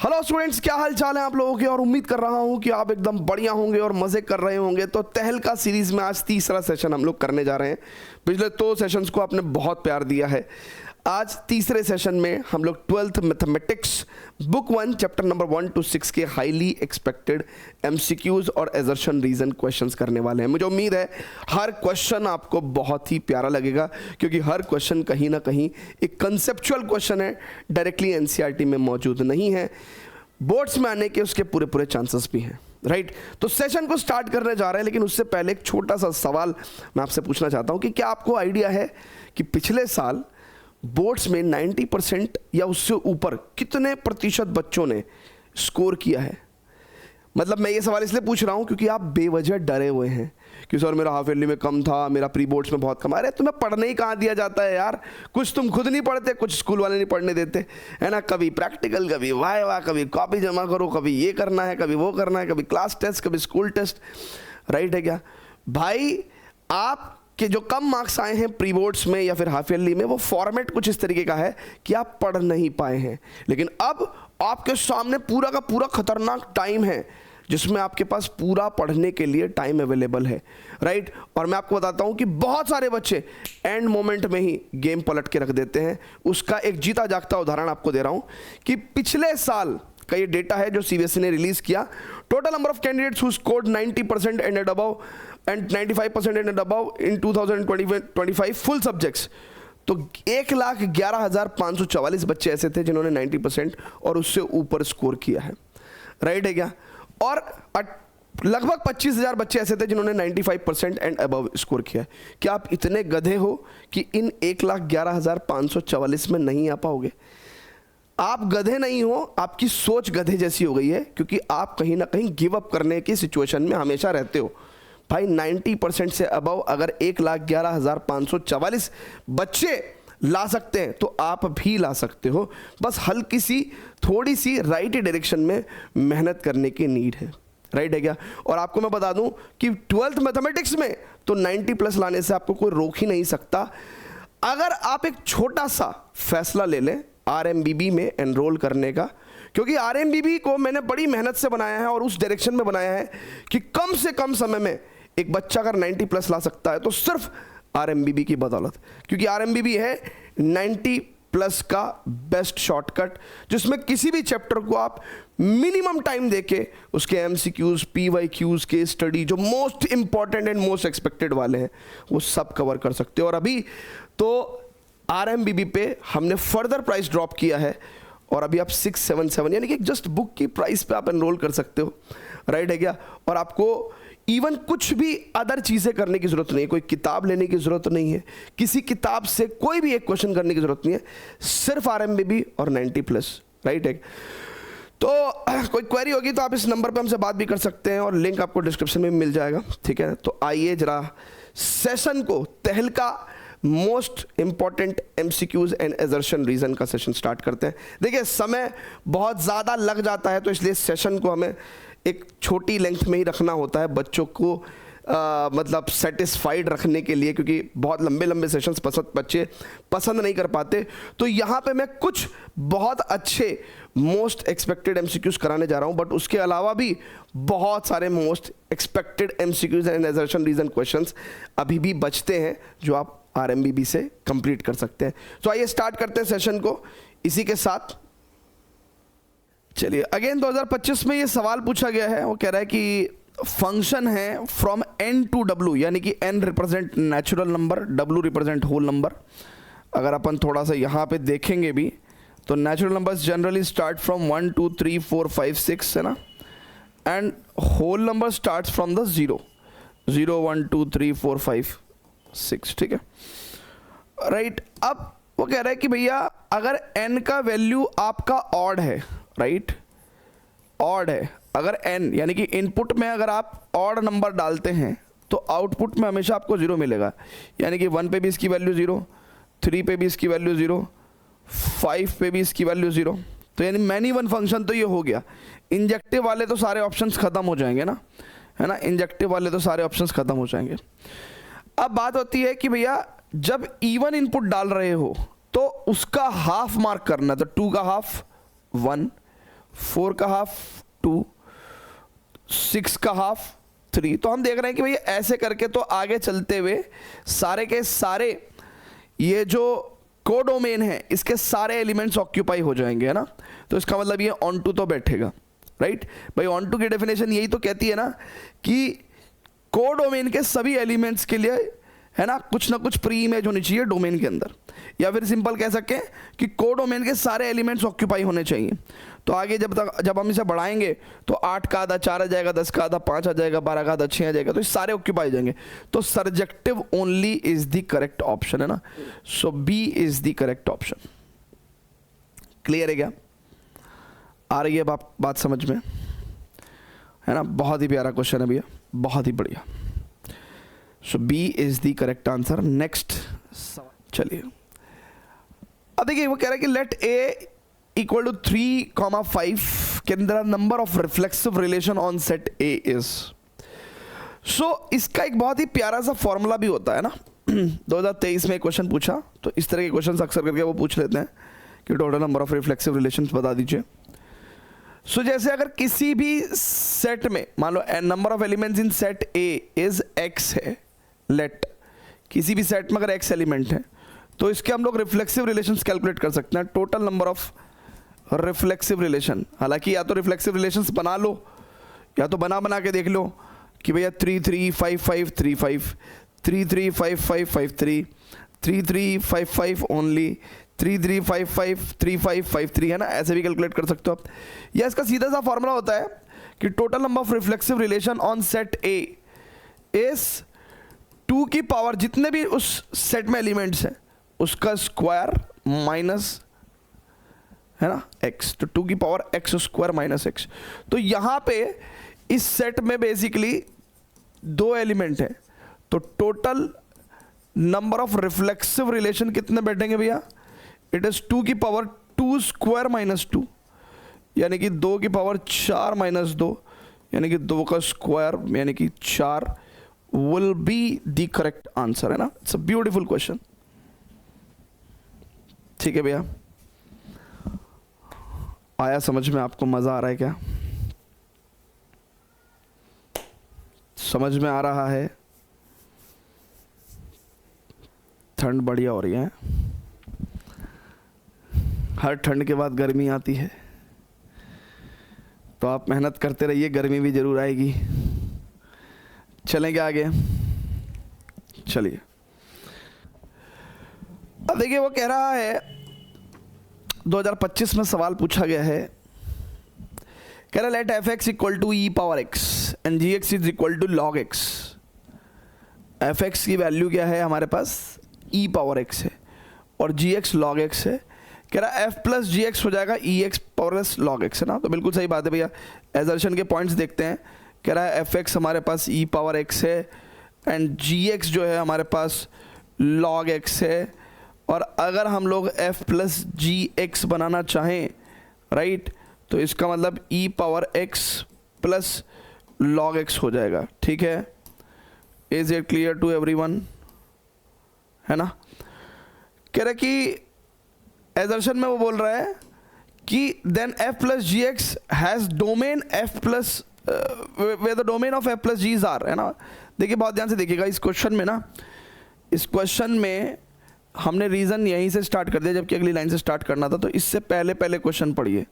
Hello students, क्या हाल चाल है आप लोगों के। और उम्मीद कर रहा हूं कि आप एकदम बढ़िया होंगे और मज़े कर रहे होंगे। तो तहलका सीरीज़ में आज तीसरा सेशन हम लोग करने जा रहे हैं। पिछले 2 सेशंस को आपने बहुत प्यार दिया है। आज तीसरे सेशन में हम लोग 12th mathematics book 1 chapter number 1 to 6 के हाईली एक्सपेक्टेड एमसीक्यूज और एजर्शन रीजन क्वेश्चंस करने वाले हैं। मुझे उम्मीद है हर क्वेश्चन आपको बहुत ही प्यारा लगेगा, क्योंकि हर क्वेश्चन कहीं ना कहीं एक कंसेप्चुअल क्वेश्चन है, डायरेक्टली एनसीईआरटी में मौजूद नहीं है। बोर्ड्स में आने के उसके पूरे पूरे चांसेस भी हैं, राइट। तो सेशन को स्टार्ट करने जा रहे हैं, लेकिन उससे पहले एक छोटा सा सवाल मैं आपसे पूछना चाहता हूँ कि क्या आपको आइडिया है कि पिछले साल बोर्ड्स में 90% या उससे ऊपर कितने प्रतिशत बच्चों ने स्कोर किया है। मतलब मैं ये सवाल इसलिए पूछ रहा हूँ क्योंकि आप बेवजह डरे हुए हैं कि सर मेरा हाफ ईयरली में कम था, मेरा प्री बोर्ड्स में बहुत कम। अरे तुम्हें पढ़ने ही कहाँ दिया जाता है यार। कुछ तुम खुद नहीं पढ़ते, कुछ स्कूल वाले नहीं पढ़ने देते, है ना। कभी प्रैक्टिकल, कभी वाह, कभी कॉपी जमा करो, कभी ये करना है, कभी वो करना है, कभी क्लास टेस्ट, कभी स्कूल टेस्ट, राइट है क्या भाई। आप कि जो कम मार्क्स आए हैं प्री बोर्ड्स में या फिर हाफ ईयरली में, वो फॉर्मेट कुछ इस तरीके का है कि आप पढ़ नहीं पाए हैं। लेकिन अब आपके सामने पूरा का पूरा खतरनाक टाइम है जिसमें आपके पास पूरा पढ़ने के लिए टाइम अवेलेबल है, राइट। और मैं आपको बताता हूं कि बहुत सारे बच्चे एंड मोमेंट में ही गेम पलट के रख देते हैं। उसका एक जीता जागता उदाहरण आपको दे रहा हूं कि पिछले साल का ये डेटा है जो सीबीएसई ने रिलीज किया। Total number of candidates who scored 90% and above and 95% and above in 2025 full subjects. तो 1,11,544 बच्चे ऐसे थे जिन्होंने 90% और उससे ऊपर स्कोर किया है, राइट है क्या। और लगभग 25,000 बच्चे ऐसे थे जिन्होंने 95% एंड अबव स्कोर किया है। क्या आप इतने गधे हो कि इन 1,11,544 में नहीं आ पाओगे? आप गधे नहीं हो, आपकी सोच गधे जैसी हो गई है, क्योंकि आप कहीं ना कहीं गिव अप करने की सिचुएशन में हमेशा रहते हो। भाई 90% से अबव अगर 1,11,544 बच्चे ला सकते हैं तो आप भी ला सकते हो। बस हल्की सी थोड़ी सी राइट डायरेक्शन में मेहनत करने की नीड है, राइट है क्या। और आपको मैं बता दूं कि 12th मैथमेटिक्स में तो 90+ लाने से आपको कोई रोक ही नहीं सकता। अगर आप एक छोटा सा फैसला ले लें RMBB में एनरोल करने का, क्योंकि RMBB को मैंने बड़ी मेहनत से बनाया है और उस डायरेक्शन में बनाया है कि कम से कम समय में एक बच्चा अगर 90+ ला सकता है तो सिर्फ RMBB की बदौलत, क्योंकि RMBB है 90+ का बेस्ट शॉर्टकट, जिसमें किसी भी चैप्टर को आप मिनिमम टाइम देके उसके MCQs, PYQs के स्टडी जो most important and most expected वाले हैं वो सब कवर कर सकते हो। और अभी तो RMBB पे हमने फर्दर प्राइस ड्रॉप किया है और अभी आप 677 यानी कि जस्ट बुक की प्राइस पे आप एनरोल कर सकते हो, राइट है क्या। और आपको इवन कुछ भी अदर चीज़ें करने की ज़रूरत नहीं है, कोई किताब लेने की ज़रूरत नहीं है, किसी किताब से कोई भी एक क्वेश्चन करने की ज़रूरत नहीं है, सिर्फ RMBB और 90+, राइट है। तो कोई क्वेरी होगी तो आप इस नंबर पे हमसे बात भी कर सकते हैं और लिंक आपको डिस्क्रिप्शन में मिल जाएगा, ठीक है। तो आइए जरा सेशन को तहलका most important MCQs and assertion reason का सेशन स्टार्ट करते हैं। देखिए समय बहुत ज़्यादा लग जाता है, तो इसलिए सेशन को हमें एक छोटी लेंथ में ही रखना होता है बच्चों को मतलब सेटिस्फाइड रखने के लिए, क्योंकि बहुत लंबे लंबे सेशंस बच्चे पसंद नहीं कर पाते। तो यहाँ पे मैं कुछ बहुत अच्छे मोस्ट एक्सपेक्टेड MCQs कराने जा रहा हूँ, बट उसके अलावा भी बहुत सारे most expected MCQs and assertion reason questions अभी भी बचते हैं जो आप RMBB से कंप्लीट कर सकते हैं। तो आइए स्टार्ट करते हैं सेशन को इसी के साथ। चलिए अगेन 2025 में ये सवाल पूछा गया है, वो कह रहा है कि फंक्शन है फ्रॉम N to W, यानी कि N represent natural number, W represent whole number. अगर अपन थोड़ा सा यहाँ पे देखेंगे भी तो natural numbers generally start from 1 2 3 4 5 6 है ना, and whole number start from the 0 0 1 2 3 4 5 6, ठीक है, राइट। अब वो कह रहा है कि भैया अगर n का वैल्यू आपका ऑड है, राइट, ऑड है, अगर n यानी कि इनपुट में अगर आप ऑड नंबर डालते हैं तो आउटपुट में हमेशा आपको 0 मिलेगा। यानी कि 1 पे भी इसकी वैल्यू 0, 3 पे भी इसकी वैल्यू 0, 5 पे भी इसकी वैल्यू 0। तो यानी मैनी वन फंक्शन तो ये हो गया। इंजेक्टिव वाले तो सारे ऑप्शंस खत्म हो जाएंगे ना, है ना, इंजेक्टिव वाले तो सारे ऑप्शंस खत्म हो जाएंगे। अब बात होती है कि भैया जब इवन इनपुट डाल रहे हो तो उसका हाफ मार्क करना, तो 2 का हाफ 1, 4 का हाफ 2, 6 का हाफ 3। तो हम देख रहे हैं कि भाई ऐसे करके तो आगे चलते हुए सारे के सारे ये जो कोडोमेन है इसके सारे एलिमेंट्स ऑक्यूपाई हो जाएंगे, है ना। तो इसका मतलब ये ऑन टू तो बैठेगा, राइट भाई। ऑन टू की डेफिनेशन यही तो कहती है ना कि कोडोमेन के सभी एलिमेंट्स के लिए, है ना, कुछ ना कुछ प्री इमेज होनी चाहिए डोमेन के अंदर, या फिर सिंपल कह सकते हैं कि कोडोमेन के सारे एलिमेंट्स ऑक्यूपाई होने चाहिए। तो आगे जब हम इसे बढ़ाएंगे तो 8 का आधा 4 आ जाएगा, 10 का आधा 5 आ जाएगा, 12 का आधा 6 आ जाएगा, तो ये सारे ऑक्यूपाई जाएंगे। तो surjective only is the correct option, है ना। So B is the correct option. Clear है क्या? आ रही है बात समझ में, है ना। बहुत ही प्यारा क्वेश्चन है भैया, बहुत ही बढ़िया। So B is the correct answer. Next चलिए, अब देखिए वो कह रहा है कि लेट ए इक्वल टू 3,5 के अंदर number of reflexive relation on set A is. So इसका एक बहुत ही प्यारा सा फॉर्मूला भी होता है ना। 2023 में क्वेश्चन पूछा, तो इस तरह के क्वेश्चन अक्सर करके वो पूछ लेते हैं कि total number of reflexive relations बता दीजिए। सो जैसे अगर किसी भी सेट में मान लो number of elements in set A is x है, लेट किसी भी सेट में अगर x एलिमेंट है तो इसके हम लोग रिफ्लेक्सिव रिलेशंस कैलकुलेट कर सकते हैं, total number of reflexive relation. हालांकि या तो रिफ्लेक्सिव रिलेशंस बना लो या तो बना के देख लो कि भैया 3 3 5 5 3 5 3 3 5 5 5 3 3 3 5 5 ओनली 3 3 5 5 3 5 5 3, है ना। ऐसे भी कैलकुलेट कर सकते हो आप। या इसका सीधा सा फॉर्मूला होता है कि total number of reflexive relation on set A is 2 की पावर जितने भी उस सेट में एलिमेंट्स हैं उसका स्क्वायर माइनस, है ना, x। तो 2 की power x square minus x। तो यहां पे इस सेट में बेसिकली 2 एलिमेंट है, तो total number of reflexive relation कितने बैठेंगे भैया? इट इज 2 की पावर 2 स्क्वायर माइनस 2, यानी कि 2 की पावर 4 माइनस 2, यानी कि 2 का स्क्वायर यानी कि 4 will be the correct answer, है ना। It's a beautiful question. ठीक है भैया, आया समझ में? आपको मजा आ रहा है क्या? समझ में आ रहा है? ठंड बढ़िया हो रही है। हर ठंड के बाद गर्मी आती है, तो आप मेहनत करते रहिए, गर्मी भी जरूर आएगी। चलेंगे आगे, चलिए। अब देखिए वो कह रहा है 2025 में सवाल पूछा गया है, कह रहा let f x equal to e power x and g x is equal to log x. F x की वैल्यू क्या है हमारे पास? ई पावर एक्स है और जी एक्स लॉग एक्स है। कह रहा एफ प्लस जी एक्स हो जाएगा E X power S log X, है ना। तो बिल्कुल सही बात है भैया। एजर्शन के पॉइंट्स देखते हैं। कह रहा है एफ एक्स हमारे पास ई पावर एक्स है एंड जी एक्स जो है हमारे पास लॉग एक्स है। और अगर हम लोग f प्लस जी एक्स बनाना चाहें, राइट, तो इसका मतलब e पावर x प्लस लॉग x हो जाएगा। ठीक है, is it clear to everyone? है ना। कह रहा कि एजर्शन में वो बोल रहा है कि then f plus g x has domain f plus where the domain of f plus g is R, है ना। देखिए बहुत ध्यान से देखिएगा इस क्वेश्चन में ना, इस क्वेश्चन में हमने रीज़न यहीं से स्टार्ट कर दिया जबकि अगली लाइन से स्टार्ट करना था। तो इससे पहले क्वेश्चन पढ़िए,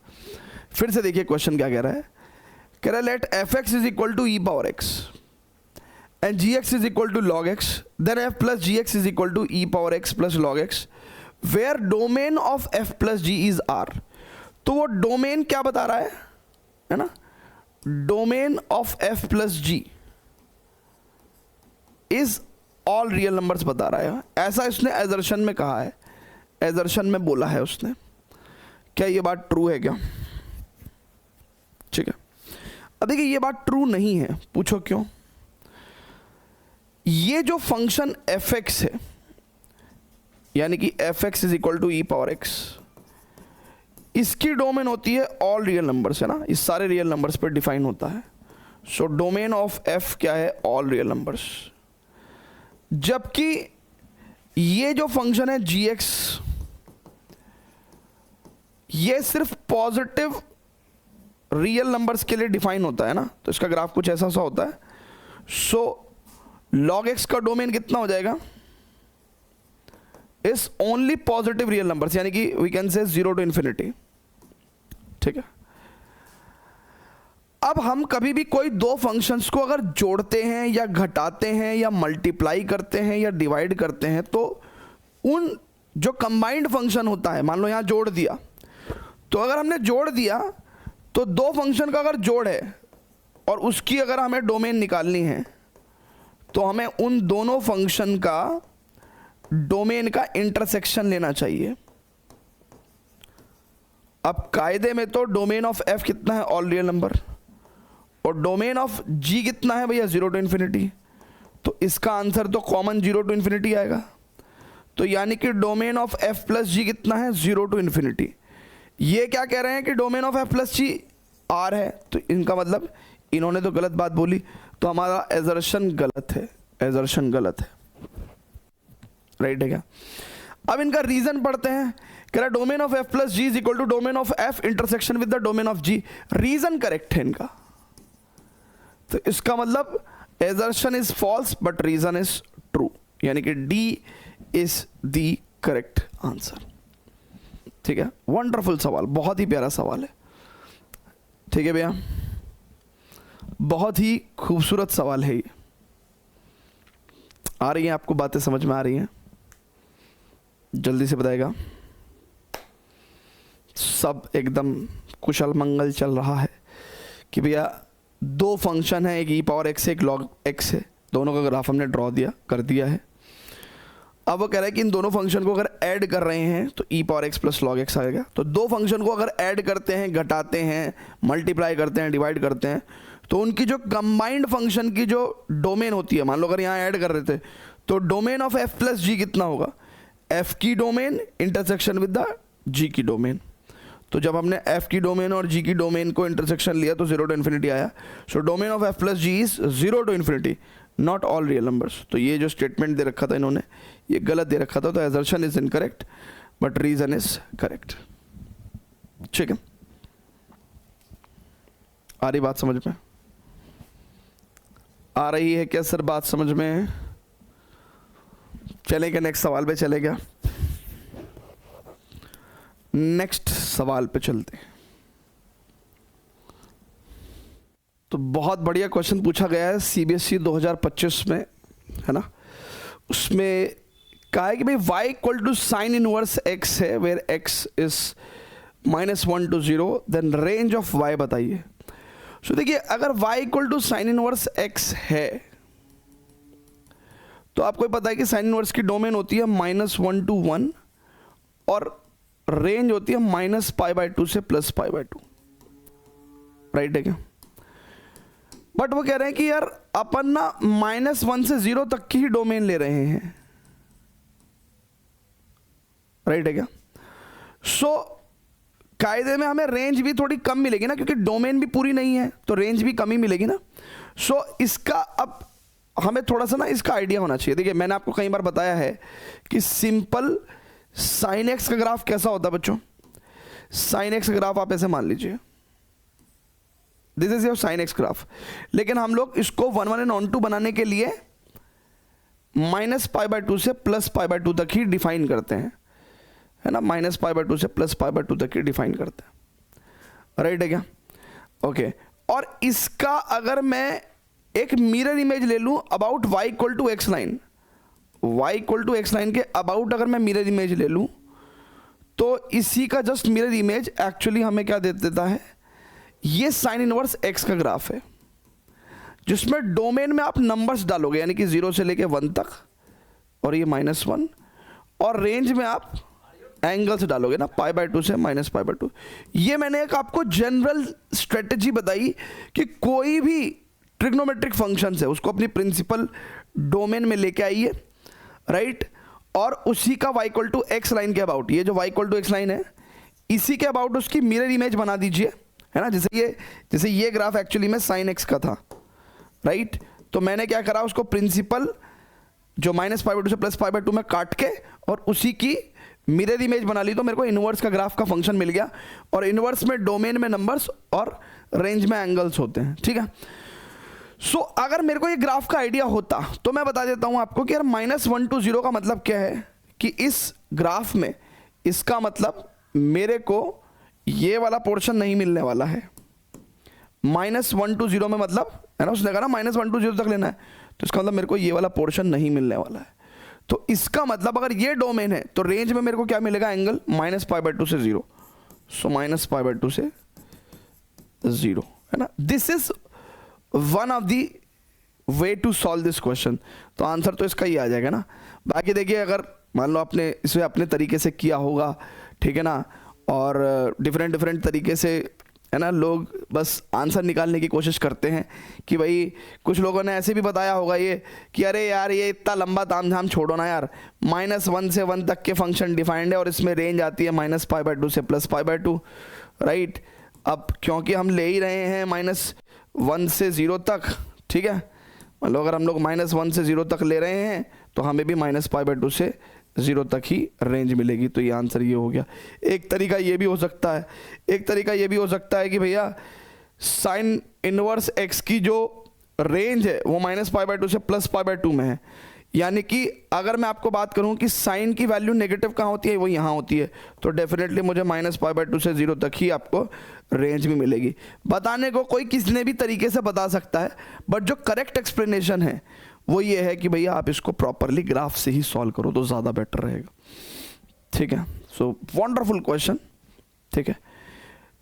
फिर से देखिए क्वेश्चन क्या कह रहा है। कह रहा है let f x is equal to e power x and g x is equal to log x, then f plus g x is equal to e power x plus log x, where domain of f plus g is R. तो वो domain क्या बता रहा है ना, domain of f plus g is all real numbers बता रहा है। ऐसा इसने एजर्शन में कहा है, एजर्शन में बोला है उसने। क्या ये बात ट्रू है क्या? ठीक है, अब देखिए ये बात ट्रू नहीं है। पूछो क्यों? ये जो फंक्शन एफ एक्स है, यानी कि f x is equal to e power x, इसकी डोमेन होती है ऑल रियल नंबर्स, है ना। इस सारे रियल नंबर्स पर डिफाइन होता है। सो डोमेन ऑफ एफ क्या है? All real numbers. जबकि ये जो फंक्शन है जी एक्स, ये सिर्फ पॉजिटिव रियल नंबर्स के लिए डिफाइन होता है ना, तो इसका ग्राफ कुछ ऐसा सा होता है. सो log x का डोमेन कितना हो जाएगा, is only positive real numbers, यानी कि वी कैन से 0 to infinity. ठीक है. अब हम कभी भी कोई दो फंक्शंस को अगर जोड़ते हैं या घटाते हैं या मल्टीप्लाई करते हैं या डिवाइड करते हैं, तो उन जो कंबाइंड फंक्शन होता है, मान लो यहाँ जोड़ दिया, तो अगर हमने जोड़ दिया तो दो फंक्शन का अगर जोड़ है और उसकी अगर हमें डोमेन निकालनी है, तो हमें उन दोनों फंक्शन का डोमेन का इंटरसेक्शन लेना चाहिए. अब कायदे में तो डोमेन ऑफ f कितना है, ऑल रियल नंबर, और डोमेन ऑफ g कितना है भैया, 0 to infinity. तो इसका आंसर तो कॉमन 0 to infinity आएगा. तो यानी कि डोमेन ऑफ f प्लस जी कितना है, 0 to infinity. ये क्या कह रहे हैं कि domain of f plus g r है, तो इनका मतलब इन्होंने तो गलत बात बोली, तो हमारा एजर्शन गलत है, एजर्शन गलत है. राइट है क्या. अब इनका रीजन पढ़ते हैं. कह रहा domain of f plus g is equal to domain of f intersection with the domain of g. Reason correct है इनका, तो इसका मतलब assertion is false but reason is true, यानी कि D is the correct answer. ठीक है. Wonderful सवाल, बहुत ही प्यारा सवाल है. ठीक है भैया, बहुत ही खूबसूरत सवाल है ये. आ रही है आपको बातें समझ में आ रही हैं? जल्दी से बताएगा. सब एकदम कुशल मंगल चल रहा है कि भैया दो फंक्शन है, एक ई पावर एक्स है, एक लॉग एक्स है, दोनों का ग्राफ हमने ड्रॉ कर दिया है. अब वो कह रहा है कि इन दोनों फंक्शन को अगर ऐड कर रहे हैं तो E power x plus log X आएगा. तो दो फंक्शन को अगर ऐड करते हैं, घटाते हैं, मल्टीप्लाई करते हैं, डिवाइड करते हैं, तो उनकी जो कंबाइंड फंक्शन की जो डोमेन होती है, मान लो अगर यहाँ ऐड कर रहे थे, तो डोमेन ऑफ एफ प्लस जी कितना होगा, एफ की डोमेन इंटरसेक्शन विद द जी की डोमेन. तो जब हमने f की डोमेन और g की डोमेन को इंटरसेक्शन लिया तो 0 to infinity आया. So domain of f plus g is 0 to infinity, not all real numbers. तो ये जो स्टेटमेंट दे रखा था इन्होंने, ये गलत दे रखा था, तो assertion is incorrect but reason is correct. ठीक है. आ रही बात समझ में? आ रही है क्या सर बात समझ में? चलेगा नेक्स्ट सवाल पे, चलेगा. नेक्स्ट सवाल पे चलते हैं. तो बहुत बढ़िया क्वेश्चन पूछा गया है सीबीएसई 2025 में, है ना. उसमें कहा है कि भाई y equal to sine inverse x है, where x is -1 to 0, then range of y बताइए. सो देखिए, अगर y equal to sine inverse x है, तो आपको पता है कि साइन इनवर्स की डोमेन होती है -1 to 1 और रेंज होती है -π/2 से +π/2. राइट है क्या. बट वो कह रहे हैं कि यार अपन ना -1 से 0 तक की ही डोमेन ले रहे हैं. राइट है क्या. सो कायदे में हमें रेंज भी थोड़ी कम मिलेगी ना, क्योंकि डोमेन भी पूरी नहीं है, तो रेंज भी कम ही मिलेगी ना. सो इसका अब हमें थोड़ा सा ना इसका आइडिया होना चाहिए. देखिए, मैंने आपको कई बार बताया है कि सिंपल साइन एक्स का ग्राफ कैसा होता है बच्चों. साइन एक्स का ग्राफ आप ऐसे मान लीजिए, this is your sine x graph. लेकिन हम लोग इसको 1 1 and 2 बनाने के लिए -π/2 से +π/2 तक ही डिफाइन करते हैं, है ना. -π/2 से +π/2 तक ही डिफाइन करते हैं. राइट है क्या. ओके. और इसका अगर मैं एक मिरर इमेज ले लूं about y equal to x line, y equal to x line के अबाउट अगर मैं मिरर इमेज ले लूं, तो इसी का जस्ट मिरर इमेज एक्चुअली हमें क्या दे देता है, ये साइन इनवर्स x का ग्राफ है, जिसमें डोमेन में आप नंबर्स डालोगे, यानी कि 0 से लेके 1 तक, और ये -1, और रेंज में आप एंगल्स डालोगे ना, π/2 से -π/2. ये मैंने एक आपको जनरल स्ट्रेटेजी बताई कि कोई भी ट्रिग्नोमेट्रिक फंक्शन है उसको अपनी प्रिंसिपल डोमेन में लेके आइए, राइट. और उसी का y equal to x line के अबाउट, ये जो y equal to x line है, इसी के अबाउट उसकी मिरर इमेज बना दीजिए, है ना. जैसे ये ग्राफ एक्चुअली में साइन एक्स का था, राइट. तो मैंने क्या करा, उसको प्रिंसिपल जो -π/2 से +π/2 में काट के और उसी की मिरर इमेज बना ली तो मेरे को इनवर्स का ग्राफ का फंक्शन मिल गया, और इनवर्स में डोमेन में नंबर्स और रेंज में एंगल्स होते हैं, ठीक है। सो अगर मेरे को ये ग्राफ का आइडिया होता तो मैं बता देता हूं आपको कि यार -1 to 0 का मतलब क्या है, कि इस ग्राफ में इसका मतलब मेरे को ये वाला पोर्शन नहीं मिलने वाला है। -1 to 0 में मतलब है ना, उसने कहा ना -1 to 0 तक लेना है, तो इसका मतलब मेरे को ये वाला पोर्शन नहीं मिलने वाला है। तो इसका मतलब अगर ये डोमेन है तो रेंज में मेरे को क्या मिलेगा, एंगल -π/2 से 0। सो -π/2 से 0 है ना। This is one of the way to solve this question. तो आंसर तो इसका ही आ जाएगा ना। बाकी देखिए, अगर मान लो आपने इसे अपने तरीके से किया होगा, ठीक है ना, और डिफरेंट तरीके से है ना, लोग बस आंसर निकालने की कोशिश करते हैं कि भाई कुछ लोगों ने ऐसे भी बताया होगा ये कि अरे यार ये इतना लंबा तामझाम छोड़ो ना यार, -1 से 1 तक के फंक्शन डिफाइंड है और इसमें रेंज आती है -π/2 से +π/2, राइट। अब क्योंकि हम ले ही रहे हैं -1 से 0 तक, ठीक है, मतलब अगर हम लोग -1 से 0 तक ले रहे हैं तो हमें भी -π/2 से 0 तक ही रेंज मिलेगी। तो ये आंसर ये हो गया। एक तरीका ये भी हो सकता है, एक तरीका ये भी हो सकता है कि भैया साइन इनवर्स x की जो रेंज है वो -π/2 से +π/2 में है। यानी कि अगर मैं आपको बात करूं कि साइन की वैल्यू नेगेटिव कहाँ होती है, वो यहाँ होती है, तो डेफिनेटली मुझे -π/2 से 0 तक ही आपको रेंज भी मिलेगी। बताने को कोई किसी भी तरीके से बता सकता है, बट जो करेक्ट एक्सप्लेनेशन है वो ये है कि भैया आप इसको प्रॉपरली ग्राफ से ही सॉल्व करो तो ज़्यादा बेटर रहेगा, ठीक है। सो वंडरफुल क्वेश्चन, ठीक है।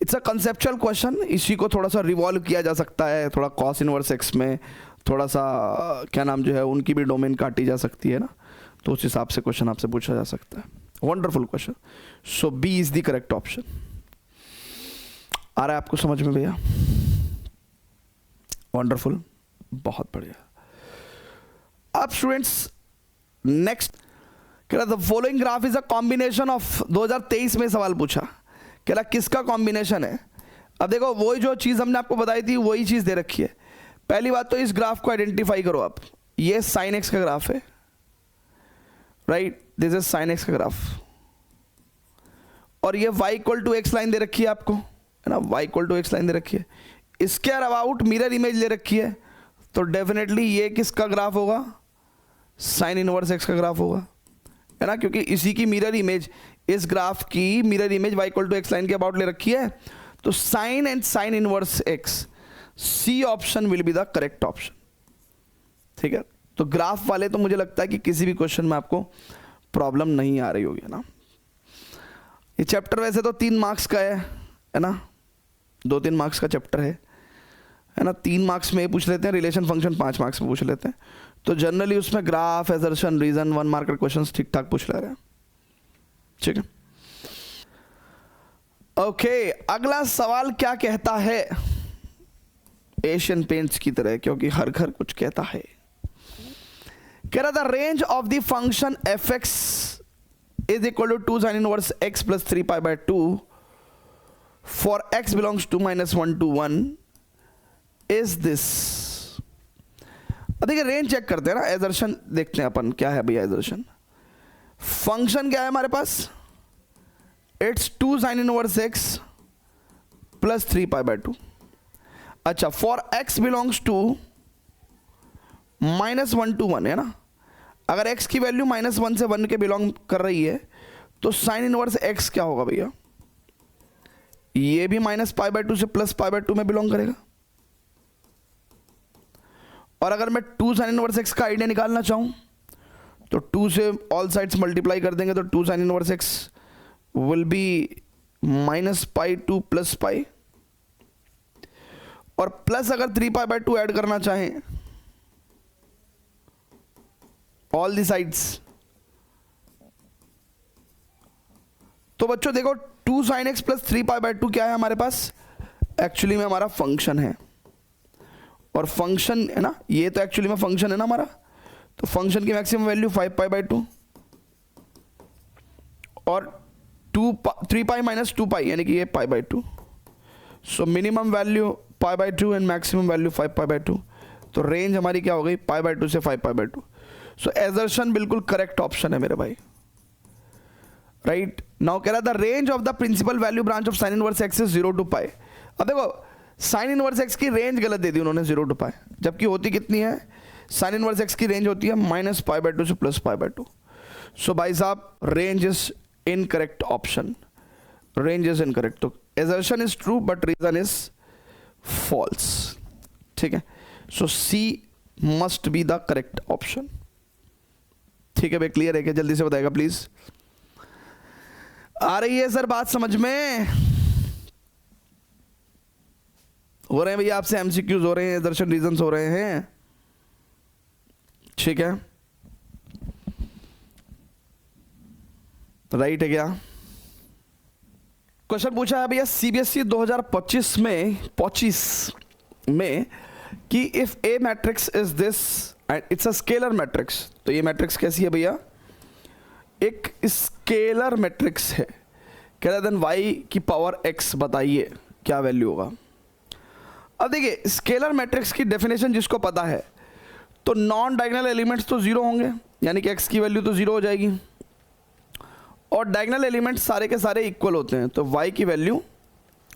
इट्स अ कंसेप्चुअल क्वेश्चन, इसी को थोड़ा सा रिवॉल्व किया जा सकता है, थोड़ा कॉस इनवर्स एक्स में थोड़ा सा क्या नाम जो है उनकी भी डोमेन काटी जा सकती है ना, तो उस हिसाब से क्वेश्चन आपसे पूछा जा सकता है। Wonderful question. So B is the correct option. आ रहा है आपको समझ में भैया? वंडरफुल, बहुत बढ़िया। अब स्टूडेंट्स नेक्स्ट कह रहा the following graph is a combination of 2023 में सवाल पूछा, कह रहा किसका कॉम्बिनेशन है। अब देखो वही जो चीज़ हमने आपको बताई थी वही चीज़ दे रखी है। पहली बात तो इस ग्राफ को आइडेंटिफाई करो आप, ये साइन एक्स का ग्राफ है, right, this is sine x का ग्राफ, और ये y = x लाइन दे रखी है आपको, है ना, y = x लाइन दे रखी है। इसके अबाउट मिरर इमेज ले रखी है, तो डेफिनेटली ये किसका ग्राफ होगा, साइन इनवर्स x का ग्राफ होगा, है ना, क्योंकि इसी की मिरर इमेज, इस ग्राफ की mirror image y = x line के अबाउट ले रखी है। तो sine and sine inverse x, C option will be the correct option, ठीक है। तो ग्राफ वाले तो मुझे लगता है कि किसी भी क्वेश्चन में आपको प्रॉब्लम नहीं आ रही होगी ना। ये चैप्टर वैसे तो 3 मार्क्स का है ना, 2-3 मार्क्स का चैप्टर है ना। 3 मार्क्स में पूछ लेते हैं, रिलेशन फंक्शन 5 मार्क्स में पूछ लेते हैं। तो जनरली उसमें graph, assertion, reason, 1 marker questions ठीक ठाक पूछ ले रहे हैं, ठीक है। ओके, अगला सवाल क्या कहता है, एशियन पेंट्स की तरह, क्योंकि हर घर कुछ कहता है। कह रहा था range of the function F x is equal to 2 sin inverse x plus 3π/2 for x belongs to -1 to 1 is this. देखिए रेंज चेक करते हैं ना, एजर्शन देखते हैं अपन क्या है भैया। एजर्शन फंक्शन क्या है हमारे पास, it's 2 sin inverse x plus 3π/2। अच्छा, for x belongs to -1 to 1 है ना। अगर x की वैल्यू -1 से 1 के बिलोंग कर रही है तो साइन इनवर्स x क्या होगा भैया, ये भी -π/2 से +π/2 में बिलोंग करेगा। और अगर मैं 2 sin इनवर्स x का आइडिया निकालना चाहूं तो 2 से ऑल साइड्स मल्टीप्लाई कर देंगे तो 2 sin inverse x will be -π to +π, और प्लस अगर 3π/2 ऐड करना चाहें ऑल दी साइड्स, तो बच्चों देखो 2 sin x प्लस 3π/2 क्या है हमारे पास, एक्चुअली में हमारा फंक्शन है। और फंक्शन है ना, ये तो एक्चुअली में फंक्शन है ना हमारा, तो फंक्शन की मैक्सिमम वैल्यू 5π/2 और 3π - 2π यानी कि ये π/2। So minimum value π/2 and maximum value 5π/2। तो रेंज हमारी क्या हो गई, π/2 से 5π/2। सो एजर्शन बिल्कुल करेक्ट ऑप्शन है मेरे भाई। राइट। नाउ कह रहा था range of the principal value branch of sine inverse x is 0 to pi. अब देखो साइन इनवर्स एक्स की रेंज गलत दे दी उन्होंने 0 to पाई, जबकि होती कितनी है, साइन इनवर्स एक्स की रेंज होती है -π/2 से +π/2। सो भाई साहब range is incorrect option, range is incorrect. तो assertion is true but reason is false, ठीक है। So C must be the correct option, ठीक है भाई। क्लियर है क्या? जल्दी से बताएगा प्लीज। आ रही है सर बात समझ में? हो रहे हैं भैया आपसे एमसीक्यूज हो रहे हैं, दर्शन रीजंस हो रहे हैं, ठीक है। राइट है क्या? क्वेश्चन पूछा है भैया सीबीएसई 2025 में कि if A matrix is this and it's a scalar matrix, तो ये मैट्रिक्स कैसी है भैया? एक स्केलर मैट्रिक्स है। कह रहा देन वाई की पावर एक्स बताइए क्या वैल्यू होगा। अब देखिए स्केलर मैट्रिक्स की डेफिनेशन जिसको पता है, तो नॉन डायगोनल एलिमेंट्स तो जीरो होंगे, यानी कि एक्स की वैल्यू तो जीरो हो जाएगी, और डायगोनल एलिमेंट्स सारे के सारे इक्वल होते हैं, तो y की वैल्यू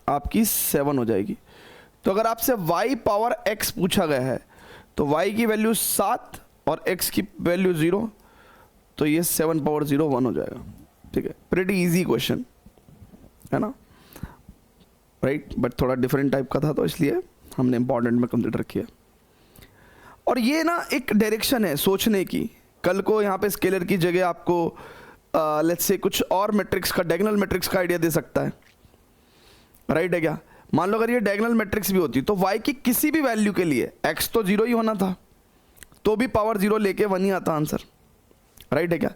आपकी 7 हो जाएगी। तो अगर आपसे y पावर x पूछा गया है तो y की वैल्यू 7 और x की वैल्यू 0, तो ये 7 पावर 0 1 हो जाएगा, ठीक है। प्रीटी इजी क्वेश्चन है ना, राइट। बट थोड़ा डिफरेंट टाइप का था तो इसलिए हमने इंपॉर्टेंट में कंसिडर किया। और ये ना एक डायरेक्शन है सोचने की, कल को यहाँ पे स्केलर की जगह आपको लेट्स से कुछ और मैट्रिक्स का, डायगोनल मैट्रिक्स का आइडिया दे सकता है, राइट है क्या? मान लो अगर ये डायगोनल मैट्रिक्स भी होती तो y की किसी भी वैल्यू के लिए x तो 0 ही होना था, तो भी पावर 0 लेके 1 ही आता आंसर, राइट है क्या?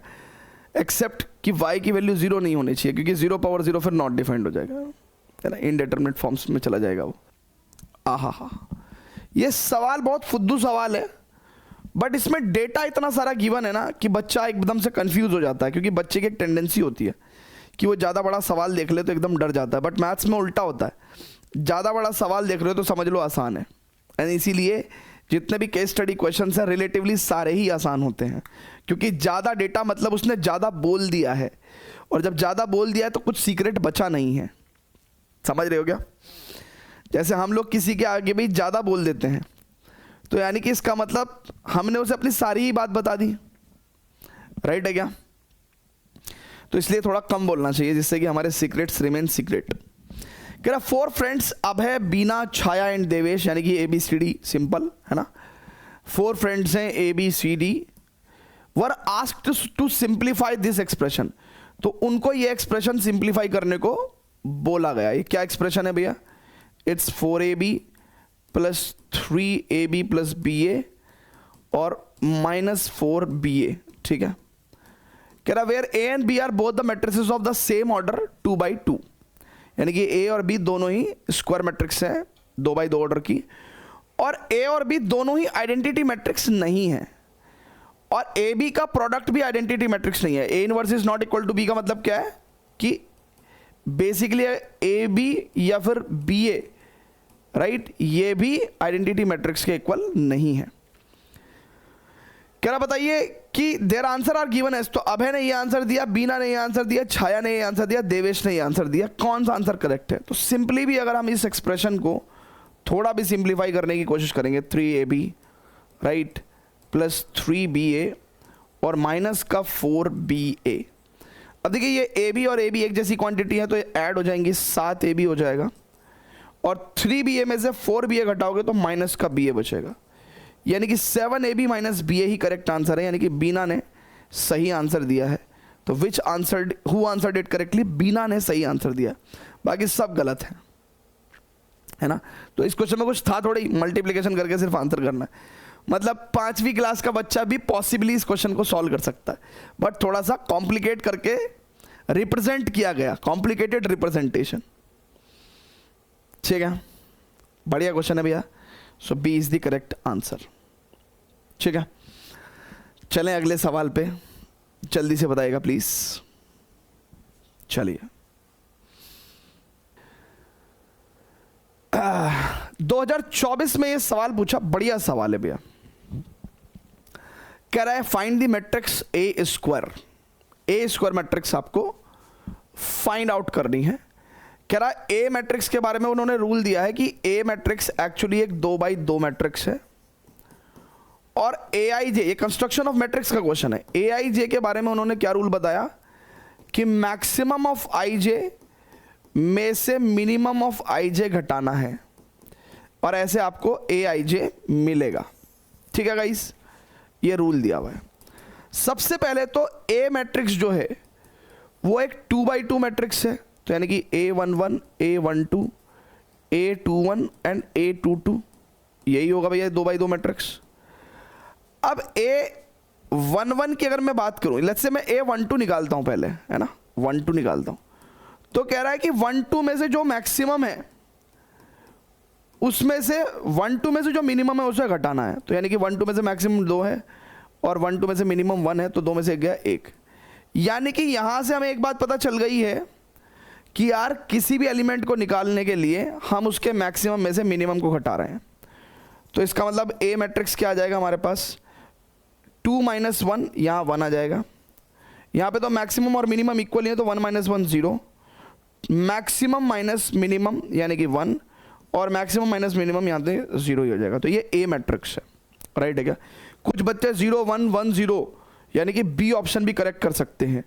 एक्सेप्ट कि y की वैल्यू 0 नहीं होनी चाहिए, क्योंकि 0 पावर 0 फिर नॉट डिफाइंड हो जाएगा, है ना, इनडिटरमिनेट फॉर्म्स में चला जाएगा वो। आहा, ये सवाल बहुत फुद्दू सवाल है, बट इसमें डेटा इतना सारा गिवन है ना कि बच्चा एकदम से कंफ्यूज हो जाता है, क्योंकि बच्चे की एक टेंडेंसी होती है कि वो ज़्यादा बड़ा सवाल देख ले तो एकदम डर जाता है। बट मैथ्स में उल्टा होता है, ज़्यादा बड़ा सवाल देख रहे हो तो समझ लो आसान है, एंड इसीलिए जितने भी केस स्टडी क्वेश्चंस हैं रिलेटिवली सारे ही आसान होते हैं, क्योंकि ज़्यादा डेटा मतलब उसने ज़्यादा बोल दिया है, और जब ज़्यादा बोल दिया है तो कुछ सीक्रेट बचा नहीं है। समझ रहे हो क्या? जैसे हम लोग किसी के आगे भी ज़्यादा बोल देते हैं, तो यानी कि इसका मतलब हमने उसे अपनी सारी ही बात बता दी, राइट है क्या? तो इसलिए थोड़ा कम बोलना चाहिए, जिससे कि हमारे सीक्रेट्स रिमेन सीक्रेट। कह रहा 4 फ्रेंड्स अभय, बीना, छाया एंड देवेश, यानी कि ABCD सिंपल है ना, 4 फ्रेंड्स हैं ABCD, were asked to simplify this expression, तो उनको ये एक्सप्रेशन सिंप्लीफाई करने को बोला गया। ये क्या एक्सप्रेशन है भैया? इट्स 4AB + 3AB + BA और -4BA, ठीक है। कह रहा where A and B are both the matrices of the same order 2x2, यानी कि A और B दोनों ही स्क्वायर मैट्रिक्स हैं 2x2 ऑर्डर की, और A और B दोनों ही आइडेंटिटी मैट्रिक्स नहीं है, और AB का प्रोडक्ट भी आइडेंटिटी मैट्रिक्स नहीं है। A inverse is not equal to B का मतलब क्या है कि बेसिकली AB या फिर BA, राइट, ये भी आइडेंटिटी मैट्रिक्स के इक्वल नहीं है। कह रहा बताइए कि their answer are given as, तो अभय ने ये आंसर दिया, बीना ने ये आंसर दिया, छाया ने ये आंसर दिया, देवेश ने ये आंसर दिया, कौन सा आंसर करेक्ट है? तो सिंपली भी अगर हम इस एक्सप्रेशन को थोड़ा भी सिंप्लीफाई करने की कोशिश करेंगे, 3AB राइट + 3BA और माइनस का 4BA। अब देखिए ये AB और AB एक जैसी क्वांटिटी है तो ये ऐड हो जाएंगी, 7AB हो जाएगा, और 3BA में से 4BA घटाओगे तो माइनस का BA बचेगा, यानी कि 7AB - BA ही करेक्ट आंसर है, यानी कि बीना ने सही आंसर दिया है। तो which answered, who answered it correctly? Beena ने सही आंसर दिया, बाकी सब गलत है ना। तो इस क्वेश्चन में कुछ था थोड़ी, मल्टीप्लिकेशन करके सिर्फ आंसर करना है, मतलब 5वीं क्लास का बच्चा भी पॉसिबली इस क्वेश्चन को सॉल्व कर सकता है, बट थोड़ा सा कॉम्प्लिकेट करके रिप्रेजेंट किया गया, कॉम्प्लिकेटेड रिप्रेजेंटेशन, ठीक है। बढ़िया क्वेश्चन है भैया, सो B is the correct answer, ठीक है। चलें अगले सवाल पे, जल्दी से बताइएगा प्लीज। चलिए 2024 में ये सवाल पूछा, बढ़िया सवाल है भैया। कह रहा है find the matrix A square. A square matrix आपको फाइंड आउट करनी है। कह रहा है ए मैट्रिक्स के बारे में उन्होंने रूल दिया है कि ए मैट्रिक्स एक्चुअली एक 2x2 मैट्रिक्स है, और ए आई जे, ये कंस्ट्रक्शन ऑफ मैट्रिक्स का क्वेश्चन है, ए आई जे के बारे में उन्होंने क्या रूल बताया कि मैक्सिमम ऑफ आई जे में से मिनिमम ऑफ आई जे घटाना है, और ऐसे आपको ए आई जे मिलेगा। ठीक है गाइस, ये रूल दिया हुआ है। सबसे पहले तो ए मैट्रिक्स जो है वो एक 2x2 मैट्रिक्स है, तो यानी कि A11, A12, A21 and A22, यही होगा भैया 2x2 मैट्रिक्स। अब A11 की अगर मैं बात करूं, लेट्स से मैं A12 निकालता हूं पहले, है ना, 12 निकालता हूं, तो कह रहा है कि 12 में से जो मैक्सिमम है उसमें से 12 में से जो मिनिमम है उसे घटाना है, तो यानी कि 12 में से मैक्सिमम 2 है और 12 में से मिनिमम 1 है, तो 2 में से गया 1। यानी कि यहां से हमें एक बात पता चल गई है कि यार किसी भी एलिमेंट को निकालने के लिए हम उसके मैक्सिमम में से मिनिमम को घटा रहे हैं। तो इसका मतलब ए मैट्रिक्स क्या आ जाएगा हमारे पास, 2 - 1, यहाँ 1 आ जाएगा। यहाँ पे तो मैक्सिमम और मिनिमम इक्वल है, तो 1 - 1 0, मैक्सिमम माइनस मिनिमम यानी कि 1, और मैक्सिमम माइनस मिनिमम यहाँ पे 0 ही हो जाएगा। तो ये ए मैट्रिक्स है, राइट है क्या। कुछ बच्चे 0 1 1 0 यानी कि बी ऑप्शन भी करेक्ट कर सकते हैं,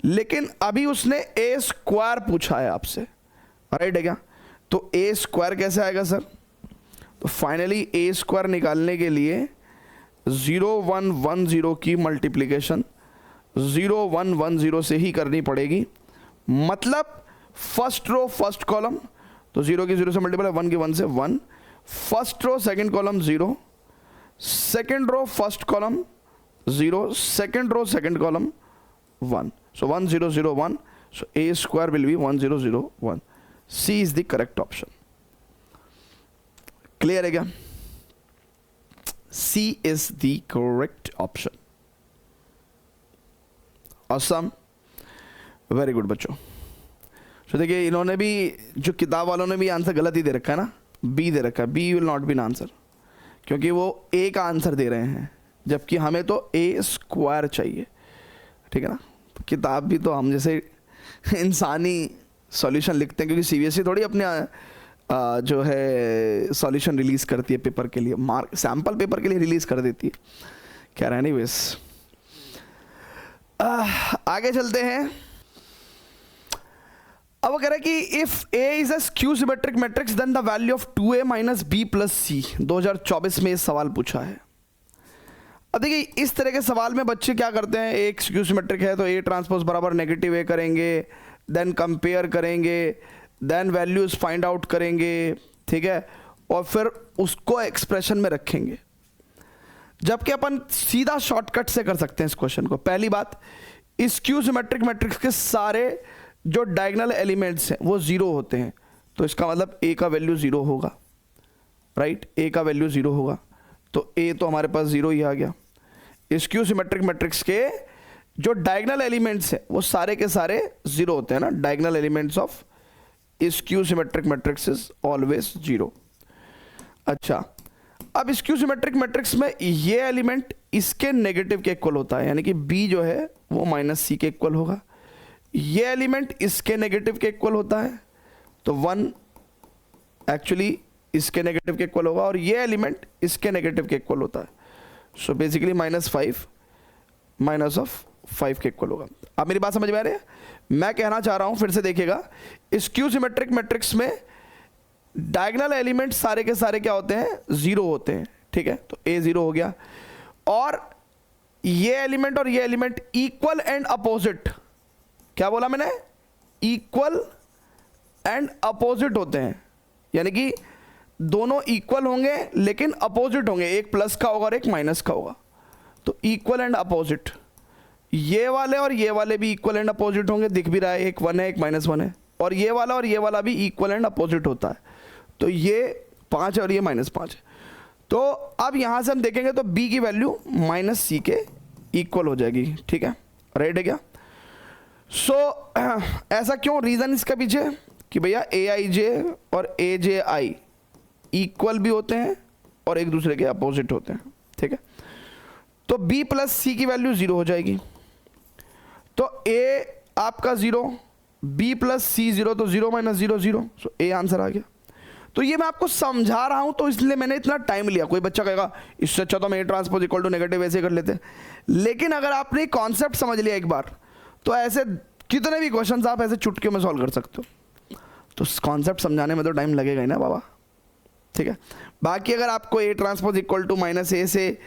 लेकिन अभी उसने ए स्क्वायर पूछा है आपसे, राइट है क्या। तो ए स्क्वायर कैसे आएगा सर, तो फाइनली ए स्क्वायर निकालने के लिए 0 1 1 0 की मल्टीप्लिकेशन 0 1 1 0 से ही करनी पड़ेगी। मतलब फर्स्ट रो फर्स्ट कॉलम, तो 0 की 0 से मल्टीप्लाई, 1 की 1 से 1, first row second column 0, second row first column 0, second row second column 1, so 1 0 0 1, so a square will be 1 0 0 1. C is the correct option. Clear है क्या? C is the correct option. Awesome. Very good बच्चों। तो देखिए इन्होंने भी, जो किताब वालों ने भी आंसर गलत ही दे रखा है ना, बी दे रखा है, B will not be an answer, क्योंकि वो ए का आंसर दे रहे हैं, जबकि हमें तो ए स्क्वायर चाहिए। ठीक है ना, किताब भी तो हम जैसे इंसानी सॉल्यूशन लिखते हैं, क्योंकि सीबीएसई थोड़ी अपने जो है सॉल्यूशन रिलीज़ करती है पेपर के लिए, मार्क सैम्पल पेपर के लिए रिलीज़ कर देती है। क्या रहा, एनीवेज आगे चलते हैं। अब वो कह रहा है कि if A is a skew symmetric matrix then the value of 2a - b + c। 2024 में ये सवाल पूछा है। अब देखिए इस तरह के सवाल में बच्चे क्या करते हैं, एक स्क्यू सिमेट्रिक है तो ए ट्रांसपोज बराबर नेगेटिव ए करेंगे, देन कंपेयर करेंगे, देन वैल्यूज फाइंड आउट करेंगे, ठीक है, और फिर उसको एक्सप्रेशन में रखेंगे। जबकि अपन सीधा शॉर्टकट से कर सकते हैं इस क्वेश्चन को। पहली बात, स्क्यू सिमेट्रिक मैट्रिक्स के सारे जो डायगोनल एलिमेंट्स हैं वो 0 होते हैं, तो इसका मतलब ए का वैल्यू 0 होगा, राइट, ए का वैल्यू 0 होगा, तो ए तो हमारे पास 0 ही आ गया। स्क्यू सिमेट्रिक मैट्रिक्स के जो डायगोनल एलिमेंट्स हैं वो सारे के सारे 0 होते हैं ना, diagonal elements of skew symmetric matrix is always 0। अच्छा, अब स्क्यू सिमेट्रिक मैट्रिक्स में ये एलिमेंट इसके नेगेटिव के इक्वल होता है, यानी कि बी जो है वो -c के इक्वल होगा। ये एलिमेंट इसके नेगेटिव के इक्वल होता है, तो 1 एक्चुअली इसके नेगेटिव के इक्वल होगा, और ये एलिमेंट इसके नेगेटिव के इक्वल होता है। सो बेसिकली -5 -5 के इक्वल होगा। अब मेरी बात समझ में आ रही है? मैं कहना चाह रहा हूं, फिर से देखिएगा, स्क्यू सिमेट्रिक मैट्रिक्स में डायगोनल एलिमेंट सारे के सारे क्या होते हैं, 0 होते हैं, ठीक है, तो a 0 हो गया। और ये एलिमेंट और ये एलिमेंट इक्वल एंड अपोजिट, क्या बोला मैंने, इक्वल एंड अपोजिट होते हैं, यानी कि दोनों इक्वल होंगे लेकिन अपोजिट होंगे, एक प्लस का होगा और एक माइनस का होगा, तो इक्वल एंड अपोजिट। ये वाले और ये वाले भी इक्वल एंड अपोजिट होंगे, दिख भी रहा है, एक 1 है एक -1 है, और ये वाला भी इक्वल एंड अपोजिट होता है, तो ये 5 है और ये -5 है। तो अब यहां से हम देखेंगे तो b की वैल्यू -c के इक्वल हो जाएगी, ठीक है, राइट है क्या। सो ऐसा क्यों, रीजन इसका पीछे कि भैया aij और aj इक्वल भी होते हैं और एक दूसरे के अपोजिट होते हैं, ठीक है। तो b + c की वैल्यू 0 हो जाएगी, तो a आपका 0, बी प्लस सी जीरो, तो zero minus zero zero, so A answer आ गया। तो ये मैं आपको समझा रहा हूं तो इसलिए मैंने इतना टाइम लिया। कोई बच्चा कहेगा इससे अच्छा तो हम A transpose equal to negative ऐसे कर लेते, लेकिन अगर आपने कॉन्सेप्ट समझ लिया एक बार तो ऐसे कितने भी क्वेश्चंस आप ऐसे चुटकियों में सॉल्व कर सकते हो। तो कॉन्सेप्ट समझाने में तो टाइम लगेगा ही ना बाबा, ठीक है। बाकी अगर आपको A transpose equal to minus A से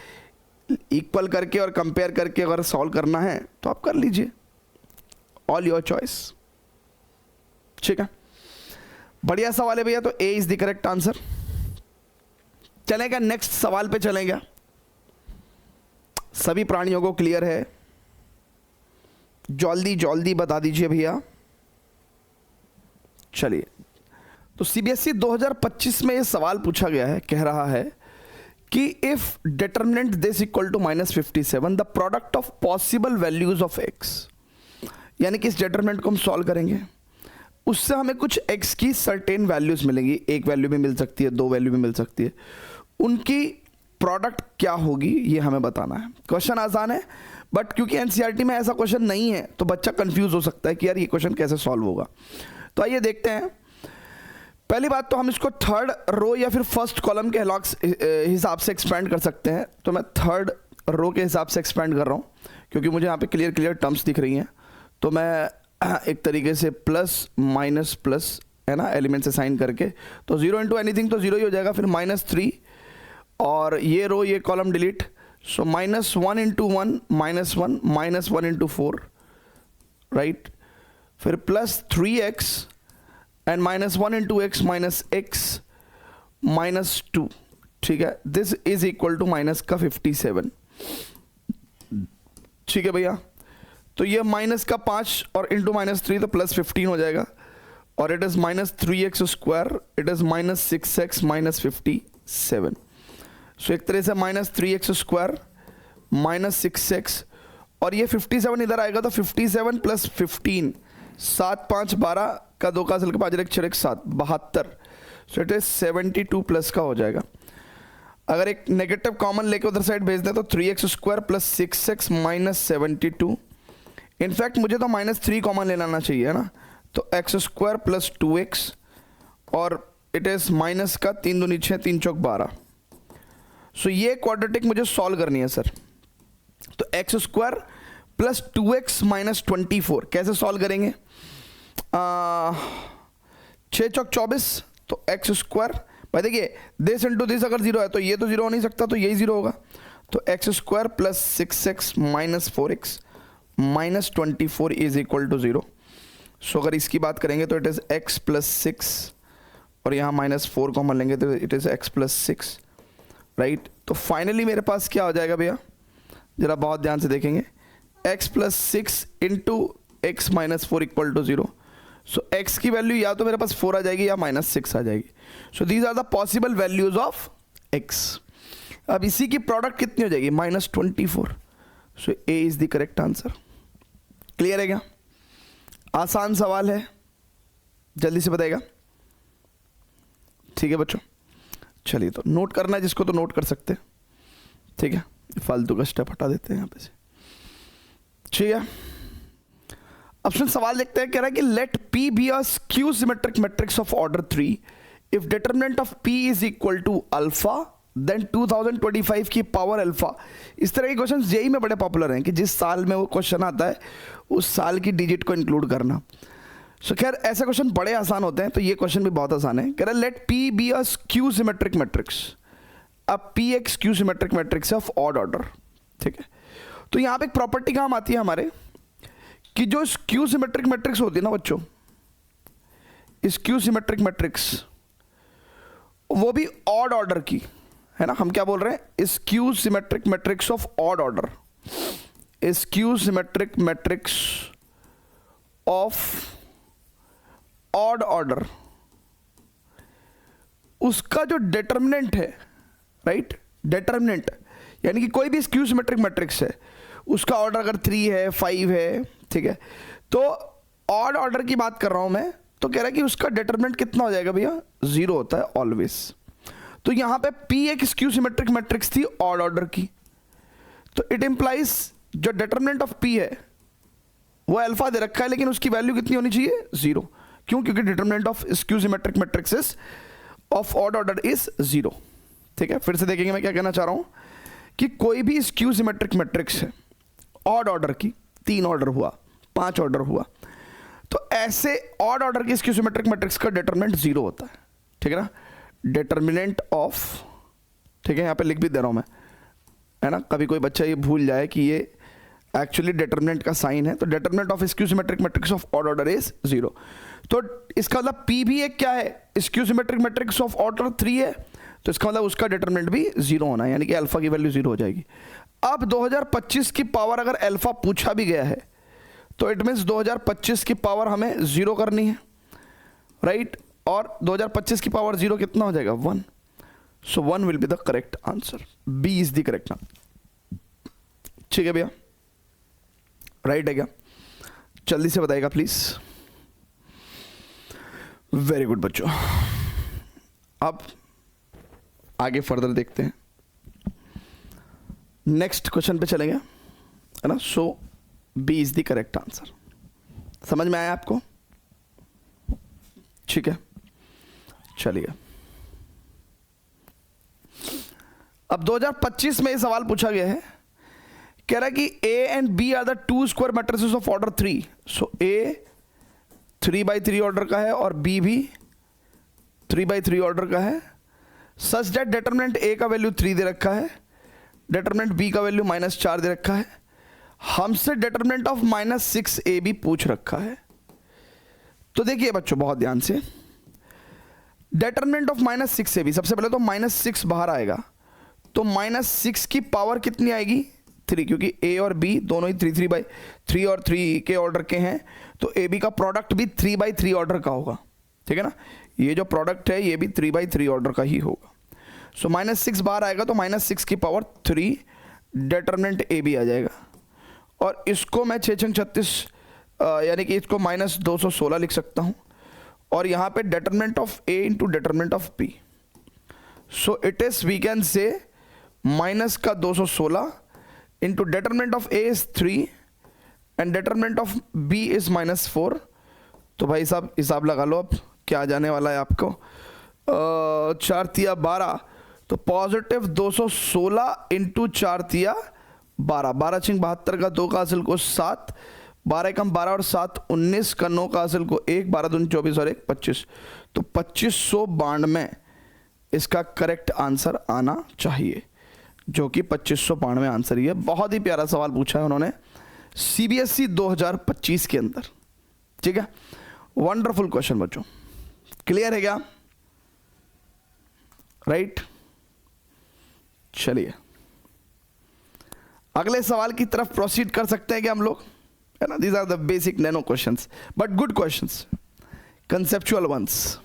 इक्वल करके और कंपेयर करके अगर सॉल्व करना है तो आप कर लीजिए, ऑल योर चॉइस, ठीक है। बढ़िया सवाल है भैया, तो ए इज द करेक्ट आंसर। चलेगा नेक्स्ट सवाल पे चलेगा। सभी प्राणियों को क्लियर है? जल्दी जल्दी बता दीजिए भैया। चलिए, तो सीबीएसई 2025 में ये सवाल पूछा गया है, कह रहा है कि if determinant this equal to -57 the product of possible values of x, यानी कि इस डिटरमिनेंट को हम सॉल्व करेंगे, उससे हमें कुछ x की सर्टेन वैल्यूज मिलेंगी। एक वैल्यू भी मिल सकती है, दो वैल्यू भी मिल सकती है, उनकी प्रोडक्ट क्या होगी ये हमें बताना है। क्वेश्चन आसान है, बट क्योंकि एनसीईआरटी में ऐसा क्वेश्चन नहीं है तो बच्चा कंफ्यूज हो सकता है कि यार ये क्वेश्चन कैसे सॉल्व होगा। तो आइए देखते हैं। पहली बात तो हम इसको थर्ड रो या फिर फर्स्ट कॉलम के हिसाब से एक्सपेंड कर सकते हैं। तो मैं थर्ड रो के हिसाब से एक्सपेंड कर रहा हूँ क्योंकि मुझे यहाँ पे क्लियर टर्म्स दिख रही हैं। तो मैं एक तरीके से प्लस माइनस प्लस है ना, एलिमेंट से साइन करके, तो जीरो इंटू एनीथिंग तो जीरो ही हो जाएगा, फिर -3 और ये रो ये column delete, so -1 into 1 -1 -1 into 4 right, फिर plus 3x and -1 into x -x -2, ठीक है। This is equal to minus का 57, ठीक है भैया। तो ये माइनस का 5 और इंटू -3 तो +15 हो जाएगा, और it is -3x², it is -6x -57। सो एक तरह से -3x² -6x, और ये 57 इधर आएगा तो 57 + 15, 7 5 12 का 2 का 5 1 6 7 72। सो इट इज 72 प्लस का हो जाएगा। अगर एक नेगेटिव कॉमन लेके उधर साइड भेज दें तो 3x² + 6x -72। इनफैक्ट मुझे तो -3 कॉमन ले लाना चाहिए, है ना। तो x² + 2x, और इट इज माइनस का 3 दूनी 6 3 चौक 12। सो ये क्वाड्रेटिक मुझे सॉल्व करनी है सर। तो x² + 2x -24 कैसे सॉल्व करेंगे? 6 चौक 24, तो x², भाई देखिए दिस इंटू दिस अगर जीरो है तो ये तो जीरो हो नहीं सकता, तो यही जीरो होगा। तो x² + 6x -4x -24 is equal to 0। सो अगर इसकी बात करेंगे तो इट इज x + 6, और यहाँ -4 कॉमन लेंगे तो इट इज x + 6 राइट। तो फाइनली मेरे पास क्या हो जाएगा भैया, जरा बहुत ध्यान से देखेंगे, x + 6 into x -4 equal to 0। So x की वैल्यू या तो मेरे पास 4 आ जाएगी या -6 आ जाएगी। So these are the possible values of x। अब इसी की प्रोडक्ट कितनी हो जाएगी? -24। So A is the correct answer. Clear है क्या? आसान सवाल है, जल्दी से बताएगा, ठीक है बच्चों। चलिए, तो नोट करना है जिसको तो नोट कर सकते हैं, ठीक है। फालतू का स्टेप हटा देते हैं यहाँ पे से, ठीक है। ऑप्शन सवाल देखते हैं, कह रहा है कि let P be a skew symmetric matrix of order 3 if determinant of P is equal to alpha then 2025 की पावर अल्फा। इस तरह के क्वेश्चन जेई में बड़े पॉपुलर हैं कि जिस साल में वो क्वेश्चन आता है उस साल की डिजिट को इंक्लूड करना। सो खैर ऐसे क्वेश्चन बड़े आसान होते हैं, तो ये क्वेश्चन भी बहुत आसान है। कह रहा है let P be a skew symmetric matrix, अब P एक skew symmetric matrix of odd order, ठीक है। तो यहाँ पे एक प्रॉपर्टी काम आती है हमारे कि जो स्क्यू सिमेट्रिक मैट्रिक्स होती है ना बच्चों, स्क्यू सिमेट्रिक मैट्रिक्स वो भी ऑड ऑर्डर की है ना। हम क्या बोल रहे हैं? Skew symmetric matrix of odd order, skew symmetric matrix of odd order, उसका जो डिटरमिनेंट है राइट, डिटरमिनेंट यानी कि कोई भी स्क्यू सिमेट्रिक मैट्रिक्स है उसका ऑर्डर अगर 3 है 5 है, ठीक है, तो ऑड ऑर्डर की बात कर रहा हूं मैं, तो कह रहा है कि उसका डिटरमिनेंट कितना हो जाएगा भैया? 0 होता है ऑलवेज। तो यहां पे P एक स्क्यू सिमेट्रिक मैट्रिक्स थी ऑड ऑर्डर की, तो इट इंप्लाइज जो डिटरमिनेंट ऑफ P है वो अल्फा दे रखा है लेकिन उसकी वैल्यू कितनी होनी चाहिए, 0। क्यों? क्योंकि determinant of skew symmetric matrixes of odd order is 0। ठीक है, फिर से देखेंगे मैं क्या कहना चाह रहा हूं कि कोई भी स्क्यू सिमेट्रिक मैट्रिक्स है ऑड ऑर्डर की, 3 ऑर्डर हुआ, 5 ऑर्डर हुआ, तो ऐसे ऑड ऑर्डर की स्क्यू सिमेट्रिक मैट्रिक्स का डिटरमिनेंट 0 होता है। ठीक है ना, डिटरमिनेंट ऑफ, ठीक है, यहाँ पे लिख भी दे रहा हूं मैं, है ना, कभी कोई बच्चा ये भूल जाए कि ये एक्चुअली डिटरमिनेंट का साइन है। तो determinant of skew symmetric matrix of odd order is 0। तो इसका मतलब P भी एक क्या है, skew symmetric matrix of order 3 है, तो इसका मतलब उसका डिटरमिनेंट भी 0 होना है, यानी कि अल्फा की वैल्यू 0 हो जाएगी। अब 2025 की पावर अगर अल्फा पूछा भी गया है तो इट मीन्स 2025 की पावर हमें 0 करनी है, राइट। और 2025 की पावर 0 कितना हो जाएगा, 1। So 1 will be the correct answer, B is the correct answer. ठीक है भैया, राइट है क्या? जल्दी से बताइएगा प्लीज। वेरी गुड बच्चों, अब आगे फर्दर देखते हैं, नेक्स्ट क्वेश्चन पे चलेंगे, है ना। So B is the correct answer. समझ में आया आपको? ठीक है, चलिए। अब 2025 में ये सवाल पूछा गया है, कह रहा है कि A and B are the 2 square matrices of order 3। So A 3/3 order का है और B भी 3/3 ऑर्डर का है, सच दैट डिटरमिनेंट A का वैल्यू 3 दे रखा है, डिटरमिनेंट B का वैल्यू -4 दे रखा है, हमसे डिटरमिनेंट ऑफ -6AB पूछ रखा है। तो देखिए बच्चों बहुत ध्यान से, डिटरमिनेंट ऑफ -6AB, सबसे पहले तो -6 बाहर आएगा, तो -6 की पावर कितनी आएगी, 3, क्योंकि A और B दोनों ही 3 और 3 के ऑर्डर के हैं, तो AB का प्रोडक्ट भी 3/3 ऑर्डर का होगा। ठीक है ना, ये जो प्रोडक्ट है ये भी 3/3 ऑर्डर का ही होगा। सो -6 बाहर आएगा तो -6 की पावर 3 डिटरमिनेंट AB आ जाएगा, और इसको मैं 6×36 यानी कि इसको -216 लिख सकता हूँ, और यहाँ पे determinant of A into determinant of B। So it is, we can say minus का 216 into determinant of A is 3 and determinant of B is -4। तो भाई साहब हिसाब लगा लो अब क्या जाने वाला है आपको, 4 तिया 12, तो पॉजिटिव 216 इंटू 4 तिया 12, 12 छिंग 72 का 2 का हासिल को 7, 12 कम 12 और 7 19 का 9 का हासिल को 1, 12 दूनी 24 और 1 25, तो 2592 इसका करेक्ट आंसर आना चाहिए, जो कि 2592 आंसर ही है। बहुत ही प्यारा सवाल पूछा है उन्होंने CBSE 2025 के अंदर। ठीक है, वंडरफुल क्वेश्चन बच्चों, क्लियर है क्या? राइट, चलिए अगले सवाल की तरफ प्रोसीड कर सकते हैं क्या हम लोग, है ना। These are the basic nano questions but good questions, conceptual ones.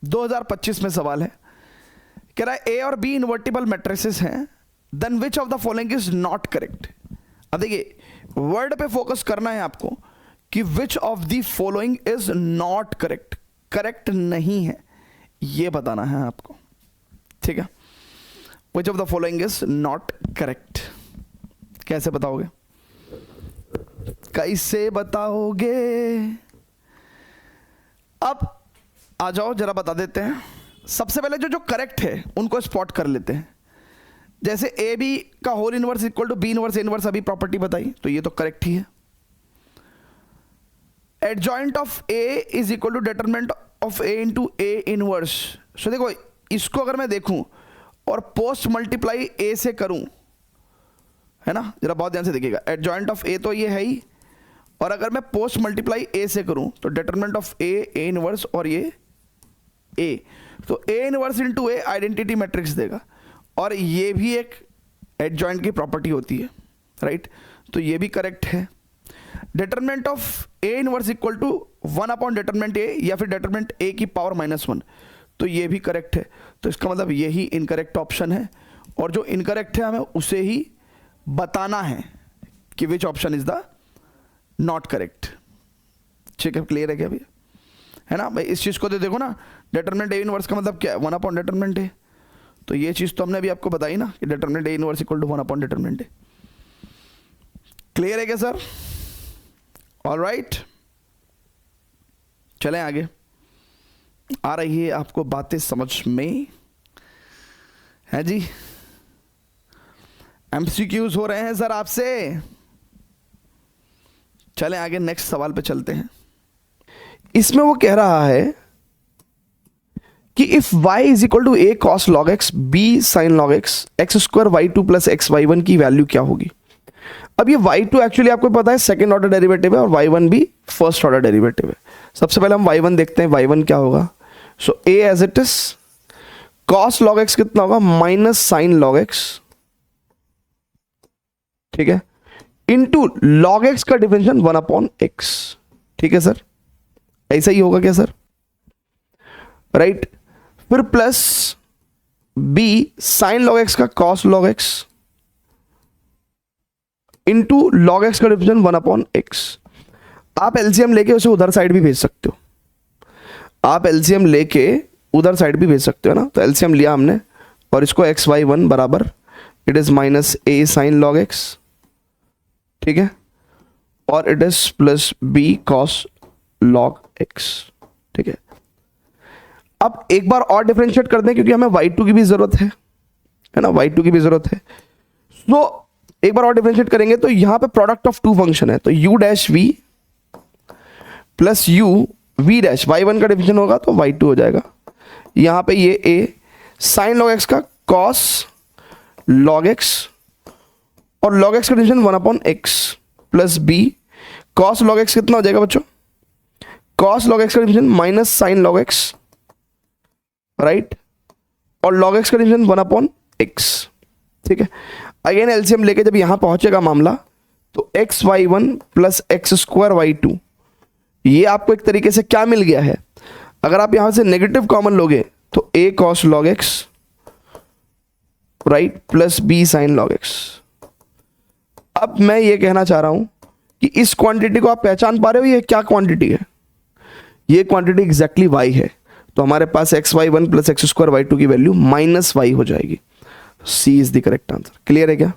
2025 में सवाल है, कह रहा है A और B इन्वर्टिबल मैट्रिसेस हैं, then which of the following is not correct. अब देखिए वर्ड पे फोकस करना है आपको कि which of the following is not correct, correct नहीं है ये बताना है आपको। ठीक है, which of the following is not correct, कैसे बताओगे, कैसे बताओगे? अब आ जाओ जरा बता देते हैं। सबसे पहले जो करेक्ट है उनको स्पॉट कर लेते हैं, जैसे ए बी का whole inverse equal to B inverse inverse, अभी प्रॉपर्टी बताई, तो ये तो करेक्ट ही है। Adjoint of A is equal to determinant of A into A inverse. So देखो इसको अगर मैं देखूं और पोस्ट मल्टीप्लाई ए से करूं, है ना, जरा बहुत ध्यान से देखिएगा, एडजॉइंट ऑफ ए तो ये है ही, और अगर मैं पोस्ट मल्टीप्लाई ए से करूं तो डिटरमिनेंट ऑफ ए इनवर्स और ये ए, तो A inverse into A identity matrix देगा, और ये भी एक एडजॉइंट की प्रॉपर्टी होती है, राइट। तो ये भी करेक्ट है। Determinant of A inverse equal to 1 upon determinant A, या फिर डिटरमिनेंट ए की पावर -1, तो ये भी करेक्ट है। तो इसका मतलब यही इनकरेक्ट ऑप्शन है, और जो इनकरेक्ट है हमें उसे ही बताना है कि which option is the not correct. ठीक है, क्लियर है क्या भैया, है ना भाई। इस चीज़ को तो देखो ना, डिटरमिनेंट ए इनवर्स का मतलब क्या है, 1 अपॉन डिटरमिनेंट ए, तो ये चीज़ तो हमने अभी आपको बताई ना कि determinant A inverse equal to 1 upon determinant A. Clear है क्या सर? ऑलराइट, चलें आगे। आ रही है आपको बातें समझ में? है जी? एमसीक्यूज हो रहे हैं सर आपसे? चलें आगे, नेक्स्ट सवाल पे चलते हैं। इसमें वो कह रहा है कि if y is equal to a cos log x b sin log x x square y2 plus x y1 की वैल्यू क्या होगी? अब ये y2 एक्चुअली आपको पता है सेकंड ऑर्डर डेरिवेटिव है और y1 भी फर्स्ट ऑर्डर डेरिवेटिव है। सबसे पहले हम y1 देखते हैं, y1 क्या होगा। So a as it is cos log x कितना होगा? माइनस sin log x, ठीक है, इनटू log x का डिफरेंशियल 1/x, ठीक है सर, ऐसा ही होगा क्या सर? राइट फिर plus b sin log x का cos log x into log x का डिफरेंशियल 1/x। आप एलसीएम लेके उसे उधर साइड भी भेज सकते हो, आप एलसीएम लेके उधर साइड भी भेज सकते हो ना। तो एलसीएम लिया हमने और इसको xy1 बराबर it is minus a sin log x, ठीक है, और it is plus b cos log x, ठीक है। अब एक बार और डिफरेंशिएट कर दें क्योंकि हमें y2 की भी जरूरत है ना, y2 की भी जरूरत है। तो एक बार और डिफरेंशिएट करेंगे तो यहां पे प्रोडक्ट ऑफ टू फंक्शन है, तो u dash v plus u v dash y1 का डिफरेंशियल होगा तो y2 हो जाएगा। यहां पे ये a sin log x का cos log x और log x का differential 1/x plus b cos log x कितना हो जाएगा बच्चों? cos log x का differential minus sin log x, right, और log x का डिफरेंशियल 1/x, ठीक है। अगेन एलसीएम लेके जब यहां पहुंचेगा मामला तो xy1 plus x square y2, ये आपको एक तरीके से क्या मिल गया है? अगर आप यहां से नेगेटिव कॉमन लोगे तो a cos log x, right, plus b sin log x। अब मैं ये कहना चाह रहा हूं कि इस क्वांटिटी को आप पहचान पा रहे हो, ये क्या क्वांटिटी है? ये क्वांटिटी एग्जैक्टली y है, तो हमारे पास xy1 plus x square y2 की वैल्यू माइनस y हो जाएगी। C is the correct answer. Clear है क्या?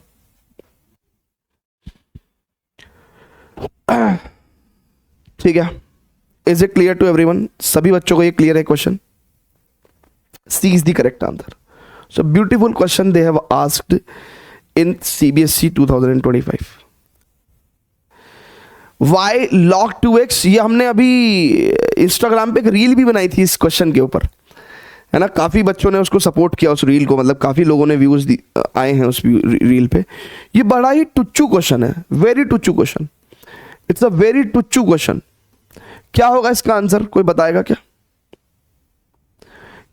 ठीक है, is it clear to everyone? सभी बच्चों को ये क्लियर है question? C is the correct answer. So beautiful question they have asked in CBSE 2025। y log 2x, ये हमने अभी इंस्टाग्राम पे एक रील भी बनाई थी इस क्वेश्चन के ऊपर, है ना। काफ़ी बच्चों ने उसको सपोर्ट किया उस रील को, मतलब काफ़ी लोगों ने व्यूज़ आए हैं उस रील पे। ये बड़ा ही टुच्चू क्वेश्चन है, वेरी टुच्चू क्वेश्चन, इट्स अ वेरी टुच्चू क्वेश्चन। क्या होगा इसका आंसर? कोई बताएगा क्या?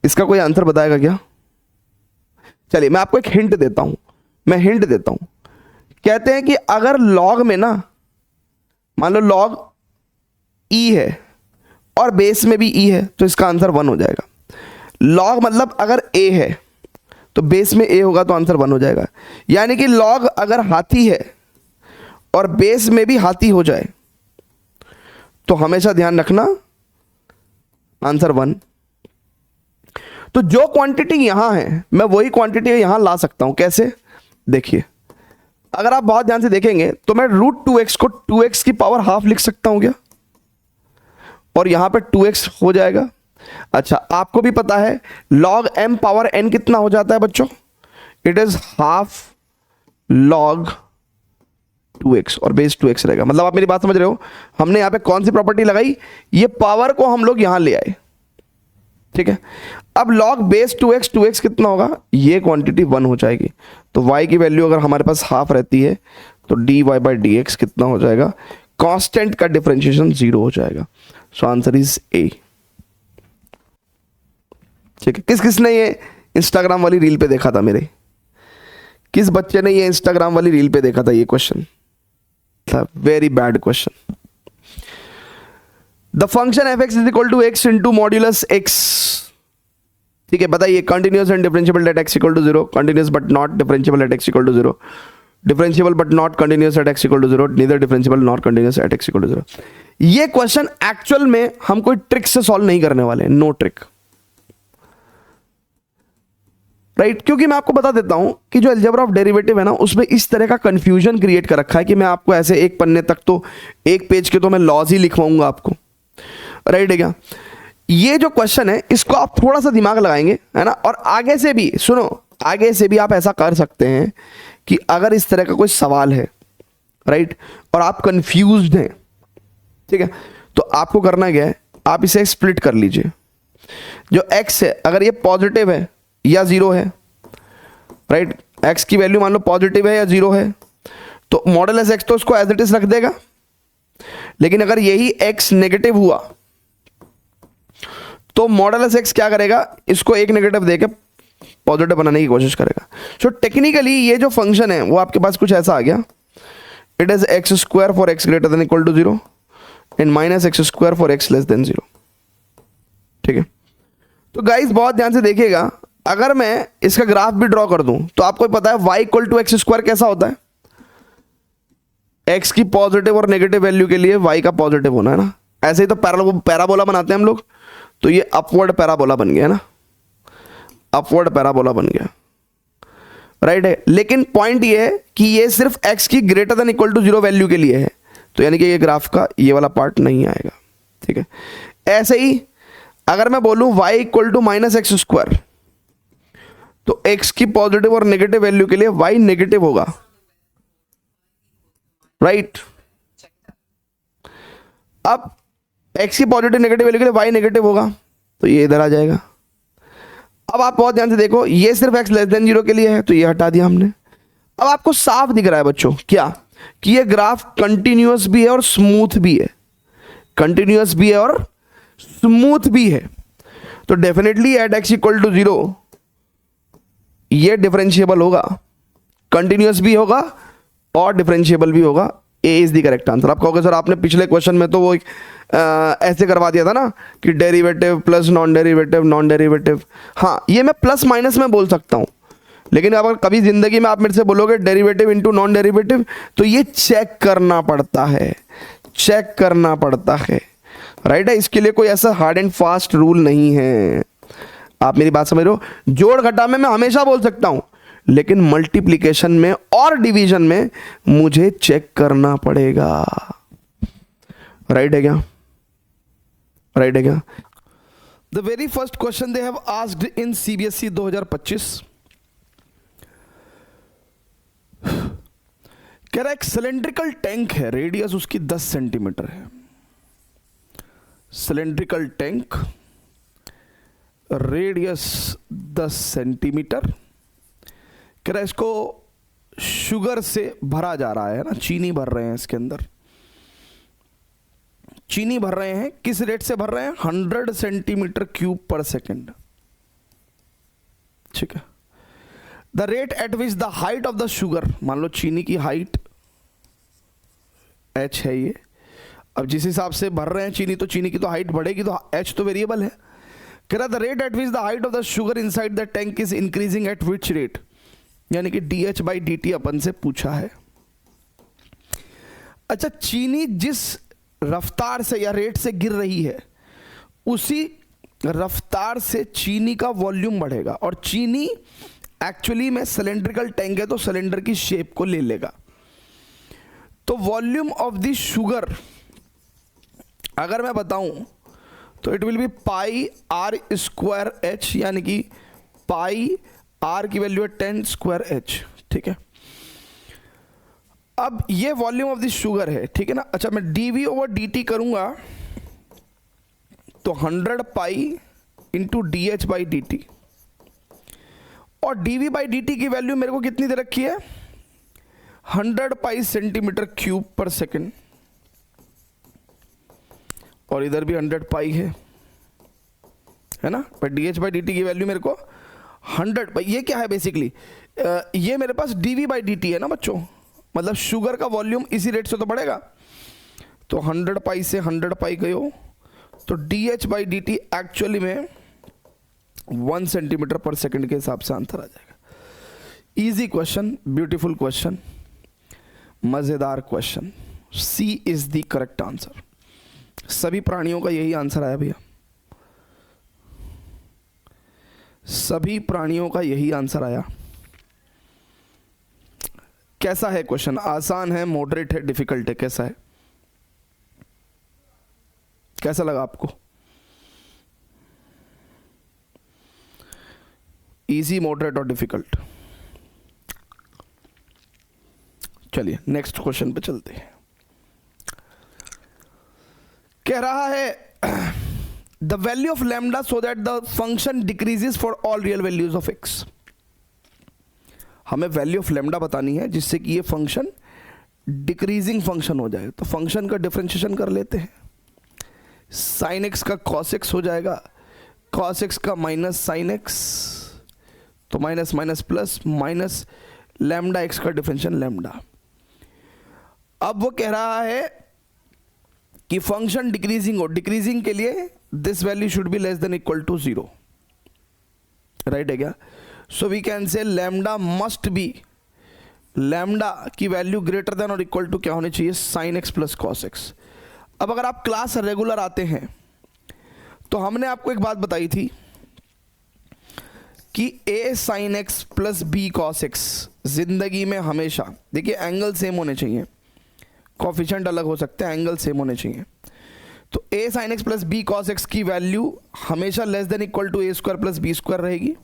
इसका कोई आंसर बताएगा क्या? चलिए मैं आपको एक हिंट देता हूं, कहते हैं कि अगर लॉग में ना, मान लो लॉग ई है और बेस में भी ई है तो इसका आंसर 1 हो जाएगा। लॉग मतलब अगर ए है तो बेस में ए होगा तो आंसर 1 हो जाएगा। यानी कि लॉग अगर हाथी है और बेस में भी हाथी हो जाए तो हमेशा ध्यान रखना आंसर 1। तो जो क्वांटिटी यहां है मैं वही क्वांटिटी यहां ला सकता हूं। कैसे? देखिए, अगर आप बहुत ध्यान से देखेंगे तो मैं √2x को 2x की पावर हाफ लिख सकता हूं क्या? और यहां पे 2x हो जाएगा। अच्छा, आपको भी पता है log m पावर n कितना हो जाता है बच्चों? It is half log 2x और बेस 2x रहेगा। मतलब आप मेरी बात समझ रहे हो? हमने यहां पे कौन सी प्रॉपर्टी लगाई? ये पावर को हम लोग यहां ले आए, ठीक है। अब log बेस 2x कितना होगा? ये क्वांटिटी 1 हो जाएगी। तो y की वैल्यू अगर हमारे पास हाफ रहती है तो dy/dx कितना हो जाएगा? कांस्टेंट का डिफरेंशिएशन 0 हो जाएगा। So answer is a. ठीक है, किसने ये इंस्टाग्राम वाली रील पे देखा था मेरे? किस बच्चे ने ये इंस्टाग्राम वाली रील पे देखा था ये question? Very bad question. The function F x is equal to x into modulus x, ठीक है, बताइए continuous and differentiable at x equal to 0, continuous but not differentiable at x equal to 0, differentiable but not continuous at x equal to 0, neither differentiable not continuous at x equal to 0। ये question actual में हम कोई trick से solve नहीं करने वाले, no trick, right क्योंकि मैं आपको बता देता हूं कि जो अलजेब्रा ऑफ डेरिवेटिव है ना उसमें इस तरह का कंफ्यूजन क्रिएट कर रखा है कि मैं आपको ऐसे एक पन्ने तक तो एक पेज के तो मैं लॉज ही लिखवाऊंगा आपको, राइट है क्या। ये जो क्वेश्चन है इसको आप थोड़ा सा दिमाग लगाएंगे, है ना, और आगे से भी सुनो, आगे से भी आप ऐसा कर सकते हैं कि अगर इस तरह का कोई सवाल है, राइट, और आप कंफ्यूज्ड हैं, ठीक है, तो आपको करना क्या है, आप इसे स्प्लिट कर लीजिए। जो x है अगर ये पॉजिटिव है या जीरो है, राइट, x की वैल्यू मान लो पॉजिटिव है या जीरो है, तो मॉडुलस x तो उसको एज इट इज रख देगा। लेकिन अगर यही x नेगेटिव हुआ तो मॉडुलस x क्या करेगा, इसको एक नेगेटिव देके पॉजिटिव बनाने की कोशिश करेगा। सो टेक्निकली ये जो फंक्शन है वो आपके पास कुछ ऐसा आ गया, it is x square for x greater than equal to zero and minus x square for x less than zero, ठीक है। तो गाइस बहुत ध्यान से देखिएगा, अगर मैं इसका ग्राफ भी ड्रॉ कर दूं तो आपको पता है y equal to x square कैसा होता है, x की पॉजिटिव और नेगेटिव वैल्यू के लिए y का पॉजिटिव होना है ना। ऐसे ही तो पैराबोला बनाते हैं हम लोग, तो ये अपवर्ड पैराबोला बन गया है ना, अपवर्ड पैराबोला बन गया, राइट है। लेकिन पॉइंट ये है कि ये सिर्फ x की greater than equal to zero value के लिए है, तो यानी कि ये ग्राफ का ये वाला पार्ट नहीं आएगा, ठीक है। ऐसे ही अगर मैं बोलूं y equal to minus x square, तो x की पॉजिटिव और नेगेटिव वैल्यू के लिए y नेगेटिव होगा, राइट। अब x की पॉजिटिव नेगेटिव वैल्यू के लिए y नेगेटिव होगा, तो ये इधर आ जाएगा। अब आप बहुत ध्यान से देखो, ये सिर्फ x लेस देन जीरो के लिए है, तो ये हटा दिया हमने। अब आपको साफ दिख रहा है बच्चों क्या, कि ये ग्राफ कंटिन्यूअस भी है और स्मूथ भी है, कंटिन्यूअस भी है और स्मूथ भी है। तो definitely at x equal to zero ये डिफरेंशिएबल होगा, कंटिन्यूअस भी होगा और डिफरेंशिएबल भी होगा। A is the correct answer. आप कहोगे सर आपने पिछले क्वेश्चन में तो वो ऐसे करवा दिया था ना कि derivative plus non derivative, non derivative. हाँ, ये मैं प्लस माइनस में बोल सकता हूँ, लेकिन अगर कभी जिंदगी में आप मेरे से बोलोगे डेरिवेटिव इनटू नॉन डेरिवेटिव, तो ये चेक करना पड़ता है, चेक करना पड़ता है, राइट है। इसके लिए कोई ऐसा हार्ड एंड फास्ट रूल नहीं है, आप मेरी बात समझ रहे हो। जोड़ घटा में मैं हमेशा बोल सकता हूं, लेकिन मल्टीप्लिकेशन में और डिवीजन में मुझे चेक करना पड़ेगा, राइट है क्या, राइट है क्या। The very first question they have asked in CBSE 2025, कह रहा है एक सिलेंड्रिकल टैंक है, रेडियस उसकी 10 सेंटीमीटर है। सिलेंड्रिकल टैंक, रेडियस 10 सेंटीमीटर, कह रहा है इसको शुगर से भरा जा रहा है ना, चीनी भर रहे हैं इसके अंदर, चीनी भर रहे हैं। किस रेट से भर रहे हैं, 100 सेंटीमीटर क्यूब पर सेकेंड, ठीक है। The rate at which the height of the sugar, मान लो चीनी की हाइट h है ये, अब जिस हिसाब से भर रहे हैं चीनी, तो चीनी की तो हाइट बढ़ेगी, तो h तो वेरिएबल है। कह रहा the rate at which the height of the sugar inside the tank is increasing at which rate, यानी कि dh बाई dt अपन से पूछा है। अच्छा, चीनी जिस रफ्तार से या रेट से गिर रही है, उसी रफ्तार से चीनी का वॉल्यूम बढ़ेगा, और चीनी एक्चुअली में सिलेंड्रिकल टैंक है तो सिलेंडर की शेप को ले लेगा। तो वॉल्यूम ऑफ द शुगर अगर मैं बताऊं तो it will be pi r square h, यानी कि पाई आर की वैल्यू है 10 स्क्वायर एच, ठीक है। अब ये वॉल्यूम ऑफ द शुगर है, ठीक है ना। अच्छा, मैं dv ओवर dt करूंगा तो 100 pi into dh by dt, और dv बाई dt की वैल्यू मेरे को कितनी दे रखी है, 100 पाई सेंटीमीटर क्यूब पर सेकेंड, और इधर भी 100 पाई है ना। पर dh बाई dt की वैल्यू मेरे को 100 पाई, ये क्या है बेसिकली, ये मेरे पास dv बाई dt है ना बच्चों, मतलब शुगर का वॉल्यूम इसी रेट से तो बढ़ेगा। तो 100 पाई से 100 पाई गए हो, तो dh बाई dt एक्चुअली में 1 सेंटीमीटर पर सेकंड के हिसाब से आंसर आ जाएगा। इजी क्वेश्चन, ब्यूटीफुल क्वेश्चन, मजेदार question. C is the correct answer. सभी प्राणियों का यही आंसर आया भैया। सभी प्राणियों का यही आंसर आया। कैसा है क्वेश्चन? आसान है, मॉडरेट है, डिफिकल्ट है, कैसा है? कैसा लगा आपको? इजी, मॉडरेट और डिफिकल्ट? चलिए नेक्स्ट क्वेश्चन पे चलते हैं। कह रहा है the value of lambda so that the function decreases for all real values of x. हमें वैल्यू ऑफ लैम्डा बतानी है जिससे कि ये फंक्शन डिक्रीजिंग फंक्शन हो जाए। तो फंक्शन का डिफरेंशिएशन कर लेते हैं। साइन एक्स का कॉस एक्स हो जाएगा, कॉस एक्स का माइनस साइन एक्स, तो minus minus plus, minus lambda x का डिफरेंशिएशन लैम्डा। अब वो कह रहा है कि फंक्शन डिक्रीजिंग हो, डिक्रीजिंग के लिए this value should be less than equal to 0, right है क्या? So we can say lambda must be, lambda की वैल्यू ग्रेटर देन और इक्वल टू क्या होनी चाहिए? Sine x plus cos x. अब अगर आप क्लास रेगुलर आते हैं तो हमने आपको एक बात बताई थी कि a sine x plus b cos x जिंदगी में हमेशा, देखिए एंगल सेम होने चाहिए, कॉफिशिएंट अलग हो सकते हैं, एंगल सेम होने चाहिए। तो a sine x plus b cos X की वैल्यू हमेशा less than equal to a square plus b square रहेगी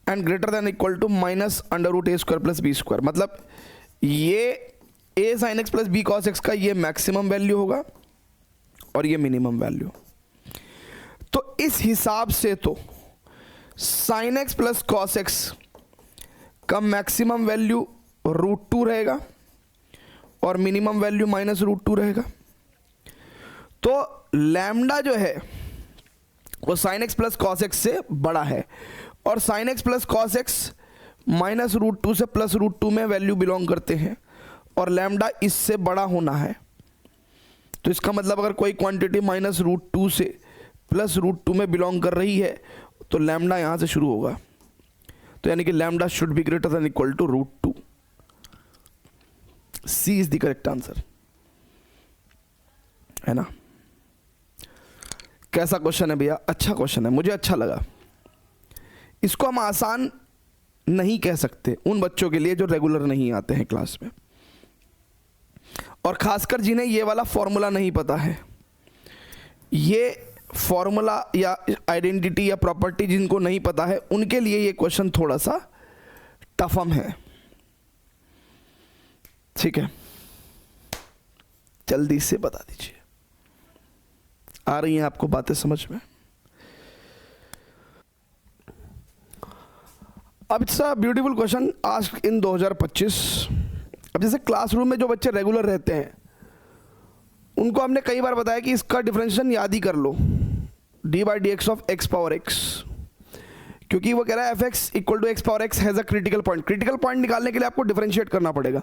and greater than equal to minus under root a square plus b square. मतलब ये a sine x plus b cos X का ये maximum value होगा और ये minimum value. तो इस हिसाब से तो sine x plus cos X का मैक्सिमम वैल्यू √2 रहेगा और मिनिमम वैल्यू माइनस √2 रहेगा। तो लैम्डा जो है वो sine x plus cos x से बड़ा है और sine x plus cos x minus √2 से प्लस √2 में वैल्यू बिलोंग करते हैं और लैम्डा इससे बड़ा होना है। तो इसका मतलब अगर कोई क्वांटिटी माइनस √2 से प्लस √2 में बिलोंग कर रही है तो लैम्डा यहाँ से शुरू होगा। तो यानी कि lambda should be greater than equal to √2। C is the correct answer, है ना? कैसा क्वेश्चन है भैया? अच्छा क्वेश्चन है, मुझे अच्छा लगा। इसको हम आसान नहीं कह सकते उन बच्चों के लिए जो रेगुलर नहीं आते हैं क्लास में, और खासकर जिन्हें ये वाला फॉर्मूला नहीं पता है। ये फॉर्मूला या आइडेंटिटी या प्रॉपर्टी जिनको नहीं पता है उनके लिए ये क्वेश्चन थोड़ा सा टफम है, ठीक है? जल्दी से बता दीजिए, आ रही हैं आपको बातें समझ में? अब it's a beautiful question asked in 2025। अब जैसे क्लासरूम में जो बच्चे रेगुलर रहते हैं उनको हमने कई बार बताया कि इसका डिफरेंशिएशन याद ही कर लो, d/dx of x power x, क्योंकि वो कह रहा है fx equal to x power x has a critical point. Critical point निकालने के लिए आपको डिफरेंशिएट करना पड़ेगा।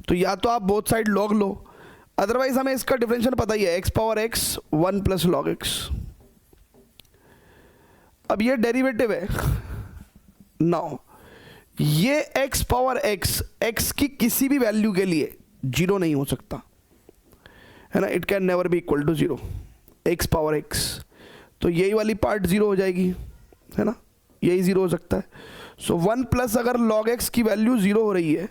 तो या तो आप बोथ साइड लॉग लो, अदरवाइज हमें इसका डिफरेंशिएशन पता ही है, x power x 1 plus log x। अब ये डेरिवेटिव है नाउ, ये x पावर x की किसी भी वैल्यू के लिए 0 नहीं हो सकता, है ना? It can never be equal to 0, x power x। तो यही वाली पार्ट 0 हो जाएगी, है ना? यही 0 हो सकता है। सो 1 प्लस अगर log x की वैल्यू 0 हो रही है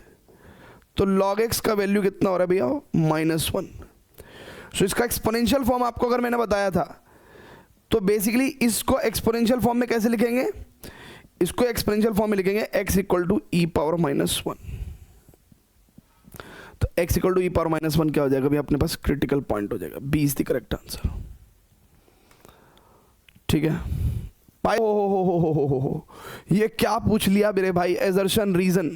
तो log x का वैल्यू कितना हो रहा है भैया? -1। सो इसका एक्सपोनेंशियल फॉर्म आपको अगर मैंने बताया था तो बेसिकली इसको एक्सपोनेंशियल फॉर्म में कैसे लिखेंगे? इसको एक्सपोनेंशियल फॉर्म में लिखेंगे x equal to e power -1। तो x equal to e power -1 क्या हो जाएगा भैया? अपने पास क्रिटिकल पॉइंट हो जाएगा। B is the correct answer, ठीक है? भाई हो, ये क्या पूछ लिया मेरे भाई? एजर्शन रीजन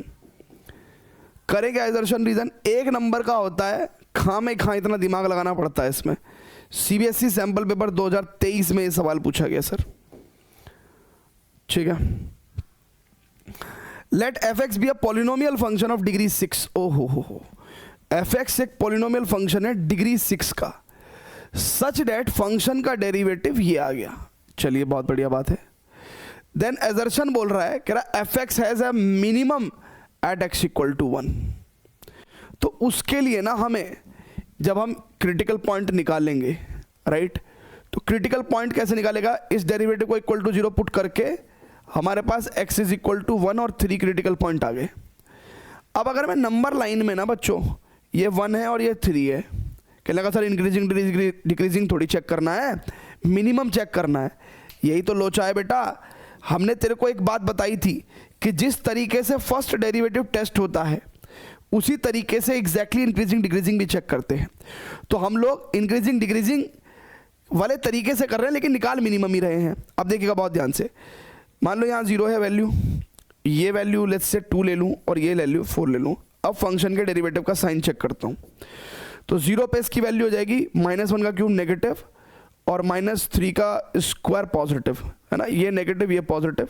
करें क्या? एजर्शन रीजन 1 नंबर का होता है, खामे खा इतना दिमाग लगाना पड़ता है इसमें। सीबीएसई सैंपल पेपर 2023 में ये सवाल पूछा गया सर, ठीक है? Let fx be a polynomial function of degree 6। हो, fx एक पॉलिनोमियल फंक्शन है डिग्री 6 का, सच डेट फंक्शन का डेरिवेटिव ये आ गया। चलिए बहुत बढ़िया बात है। देन एजर्शन बोल रहा है, कह रहा है fx has a minimum at x equal to 1। तो उसके लिए ना हमें, जब हम क्रिटिकल पॉइंट निकालेंगे, राइट, तो क्रिटिकल पॉइंट कैसे निकालेगा? इस डेरिवेटिव को इक्वल टू 0 पुट करके हमारे पास x इज इक्वल टू 1 और 3 क्रिटिकल पॉइंट आ गए। अब अगर मैं नंबर लाइन में ना बच्चों, ये 1 है और ये 3 है, कहने लगा सर इंक्रीजिंग डिक्रीजिंग थोड़ी चेक करना है, मिनिमम चेक करना है। यही तो लोचा है बेटा। हमने तेरे को एक बात बताई थी कि जिस तरीके से फर्स्ट डेरिवेटिव टेस्ट होता है उसी तरीके से एग्जैक्टली इंक्रीजिंग डिक्रीजिंग भी चेक करते हैं। तो हम लोग इंक्रीजिंग डिक्रीजिंग वाले तरीके से कर रहे हैं, लेकिन निकाल मिनिमम ही रहे हैं। अब देखिएगा बहुत ध्यान से, मान लो यहाँ 0 है वैल्यू, ये वैल्यू लेट्स से 2 ले लूँ और ये वैल्यू 4 ले लूँ। अब फंक्शन के डेरिवेटिव का साइन चेक करता हूँ। तो 0 पे इसकी वैल्यू हो जाएगी -1 का क्यूब नेगेटिव और -3 का स्क्वायर पॉजिटिव, है ना, ये नेगेटिव ये पॉजिटिव,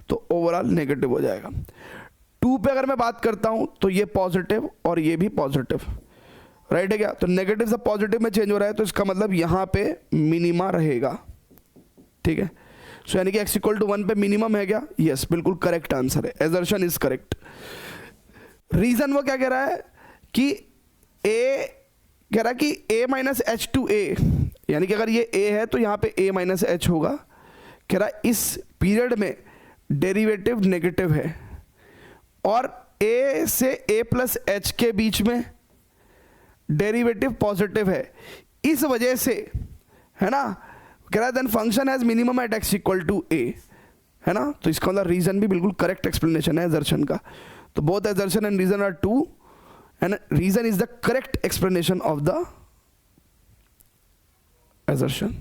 तो ओवरऑल नेगेटिव हो जाएगा। 2 पे अगर मैं बात करता हूँ तो ये पॉजिटिव और ये भी पॉजिटिव, राइट है क्या। तो नेगेटिव से पॉजिटिव में चेंज हो रहा है, तो इसका मतलब यहाँ पे मिनिमा रहेगा, ठीक है। सो यानी कि x इक्वल टू 1 पे मिनिमम है क्या? यस, बिल्कुल करेक्ट आंसर है, एजर्शन इज करेक्ट। रीजन वो क्या कह रहा है कि a कह रहा है कि a माइनस एच टू ए, यानी कि अगर ये a है तो यहाँ पे a माइनस एच होगा। कह रहा है इस पीरियड में डेरिवेटिव नेगेटिव है और a से a प्लस एच के बीच में डेरिवेटिव पॉजिटिव है, इस वजह से, है ना, कह रहा है then function has minimum at x equal to a, है ना। तो इसका मतलब रीजन भी बिल्कुल करेक्ट एक्सप्लेनेशन है एजर्शन का। तो both assertion and reason are true and reason is the correct explanation of the assertion.